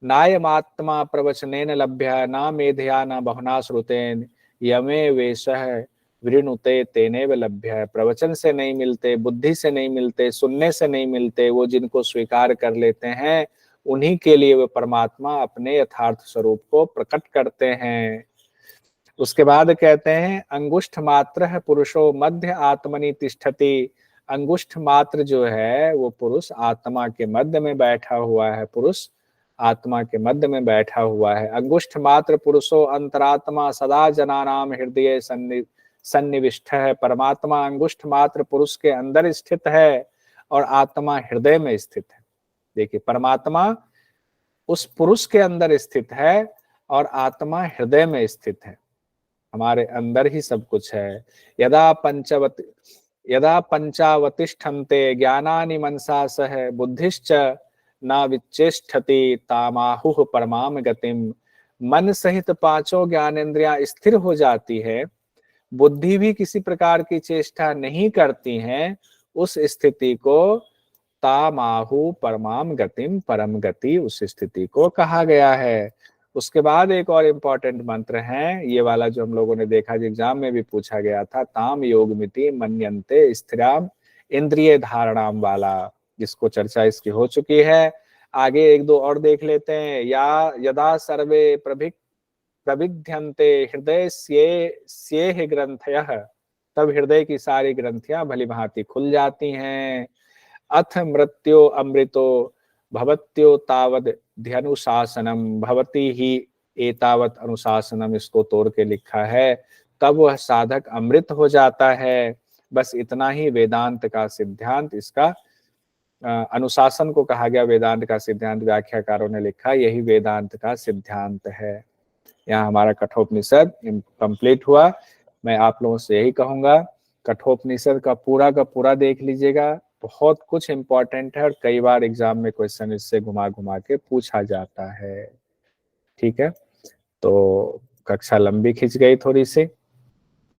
A: नायमात्मा प्रवचनेन लभ्य, ना मेधया न बहुना श्रुतेन, यमे वेशः वृणुते तेनेव लभ्य। प्रवचन से नहीं मिलते, बुद्धि से नहीं मिलते, सुनने से नहीं मिलते, वो जिनको स्वीकार कर लेते हैं उन्हीं के लिए वे परमात्मा अपने यथार्थ स्वरूप को प्रकट करते हैं। उसके बाद कहते हैं अंगुष्ठ मात्र है पुरुषो मध्य आत्मनि तिष्ठति, अंगुष्ठ मात्र जो है वो पुरुष आत्मा के मध्य में बैठा हुआ है, पुरुष आत्मा के मध्य में बैठा हुआ है। अंगुष्ठ मात्र पुरुषो अंतरात्मा सदा जनानाम हृदय सन्निविष्ट है, परमात्मा अंगुष्ठ मात्र पुरुष के अंदर स्थित है और आत्मा हृदय में स्थित है। देखिए परमात्मा उस पुरुष के अंदर स्थित है और आत्मा हृदय में स्थित है, हमारे अंदर ही सब कुछ है। यदा पंचवती यदा पंचावतिष्ठन्ते ज्ञानानि मनसा सह बुद्धिश्च न विचेष्टति तामाहुः परमाम गतिम। मन सहित पांचों ज्ञानेंद्रियां स्थिर हो जाती है, बुद्धि भी किसी प्रकार की चेष्टा नहीं करती हैं, उस स्थिति को तामाहु परमाम गतिम, परम गति उस स्थिति को कहा गया है। उसके बाद एक और इम्पोर्टेंट मंत्र है, ये वाला जो हम लोगों ने देखा, जो एग्जाम में भी पूछा गया था, ताम योगमिति मन्यन्ते स्थिराम इंद्रिय धारणाम वाला, जिसको चर्चा इसकी हो चुकी है। आगे एक दो और देख लेते हैं। या यदा सर्वे प्रविध्यन्ते हृदय स्येह ग्रंथयः, तब हृदय की सारी ग्रंथियां भली भांति खुल जाती हैं। अथ मृत्यो अमृतो भवत्यो तावद ध्यनुशासनम भवती ही एतावत अनुशासनम, इसको तोड़ के लिखा है, तब वह साधक अमृत हो जाता है। बस इतना ही वेदांत का सिद्धांत, इसका अनुशासन को कहा गया वेदांत का सिद्धांत, व्याख्याकारों ने लिखा यही वेदांत का सिद्धांत है। यहाँ हमारा कठोपनिषद कंप्लीट हुआ। मैं आप लोगों से यही कहूंगा, कठोपनिषद का पूरा देख लीजिएगा, बहुत कुछ इंपॉर्टेंट है और कई बार एग्जाम में क्वेश्चन इससे घुमा घुमा के पूछा जाता है। ठीक है, तो कक्षा लंबी खिंच गई थोड़ी सी।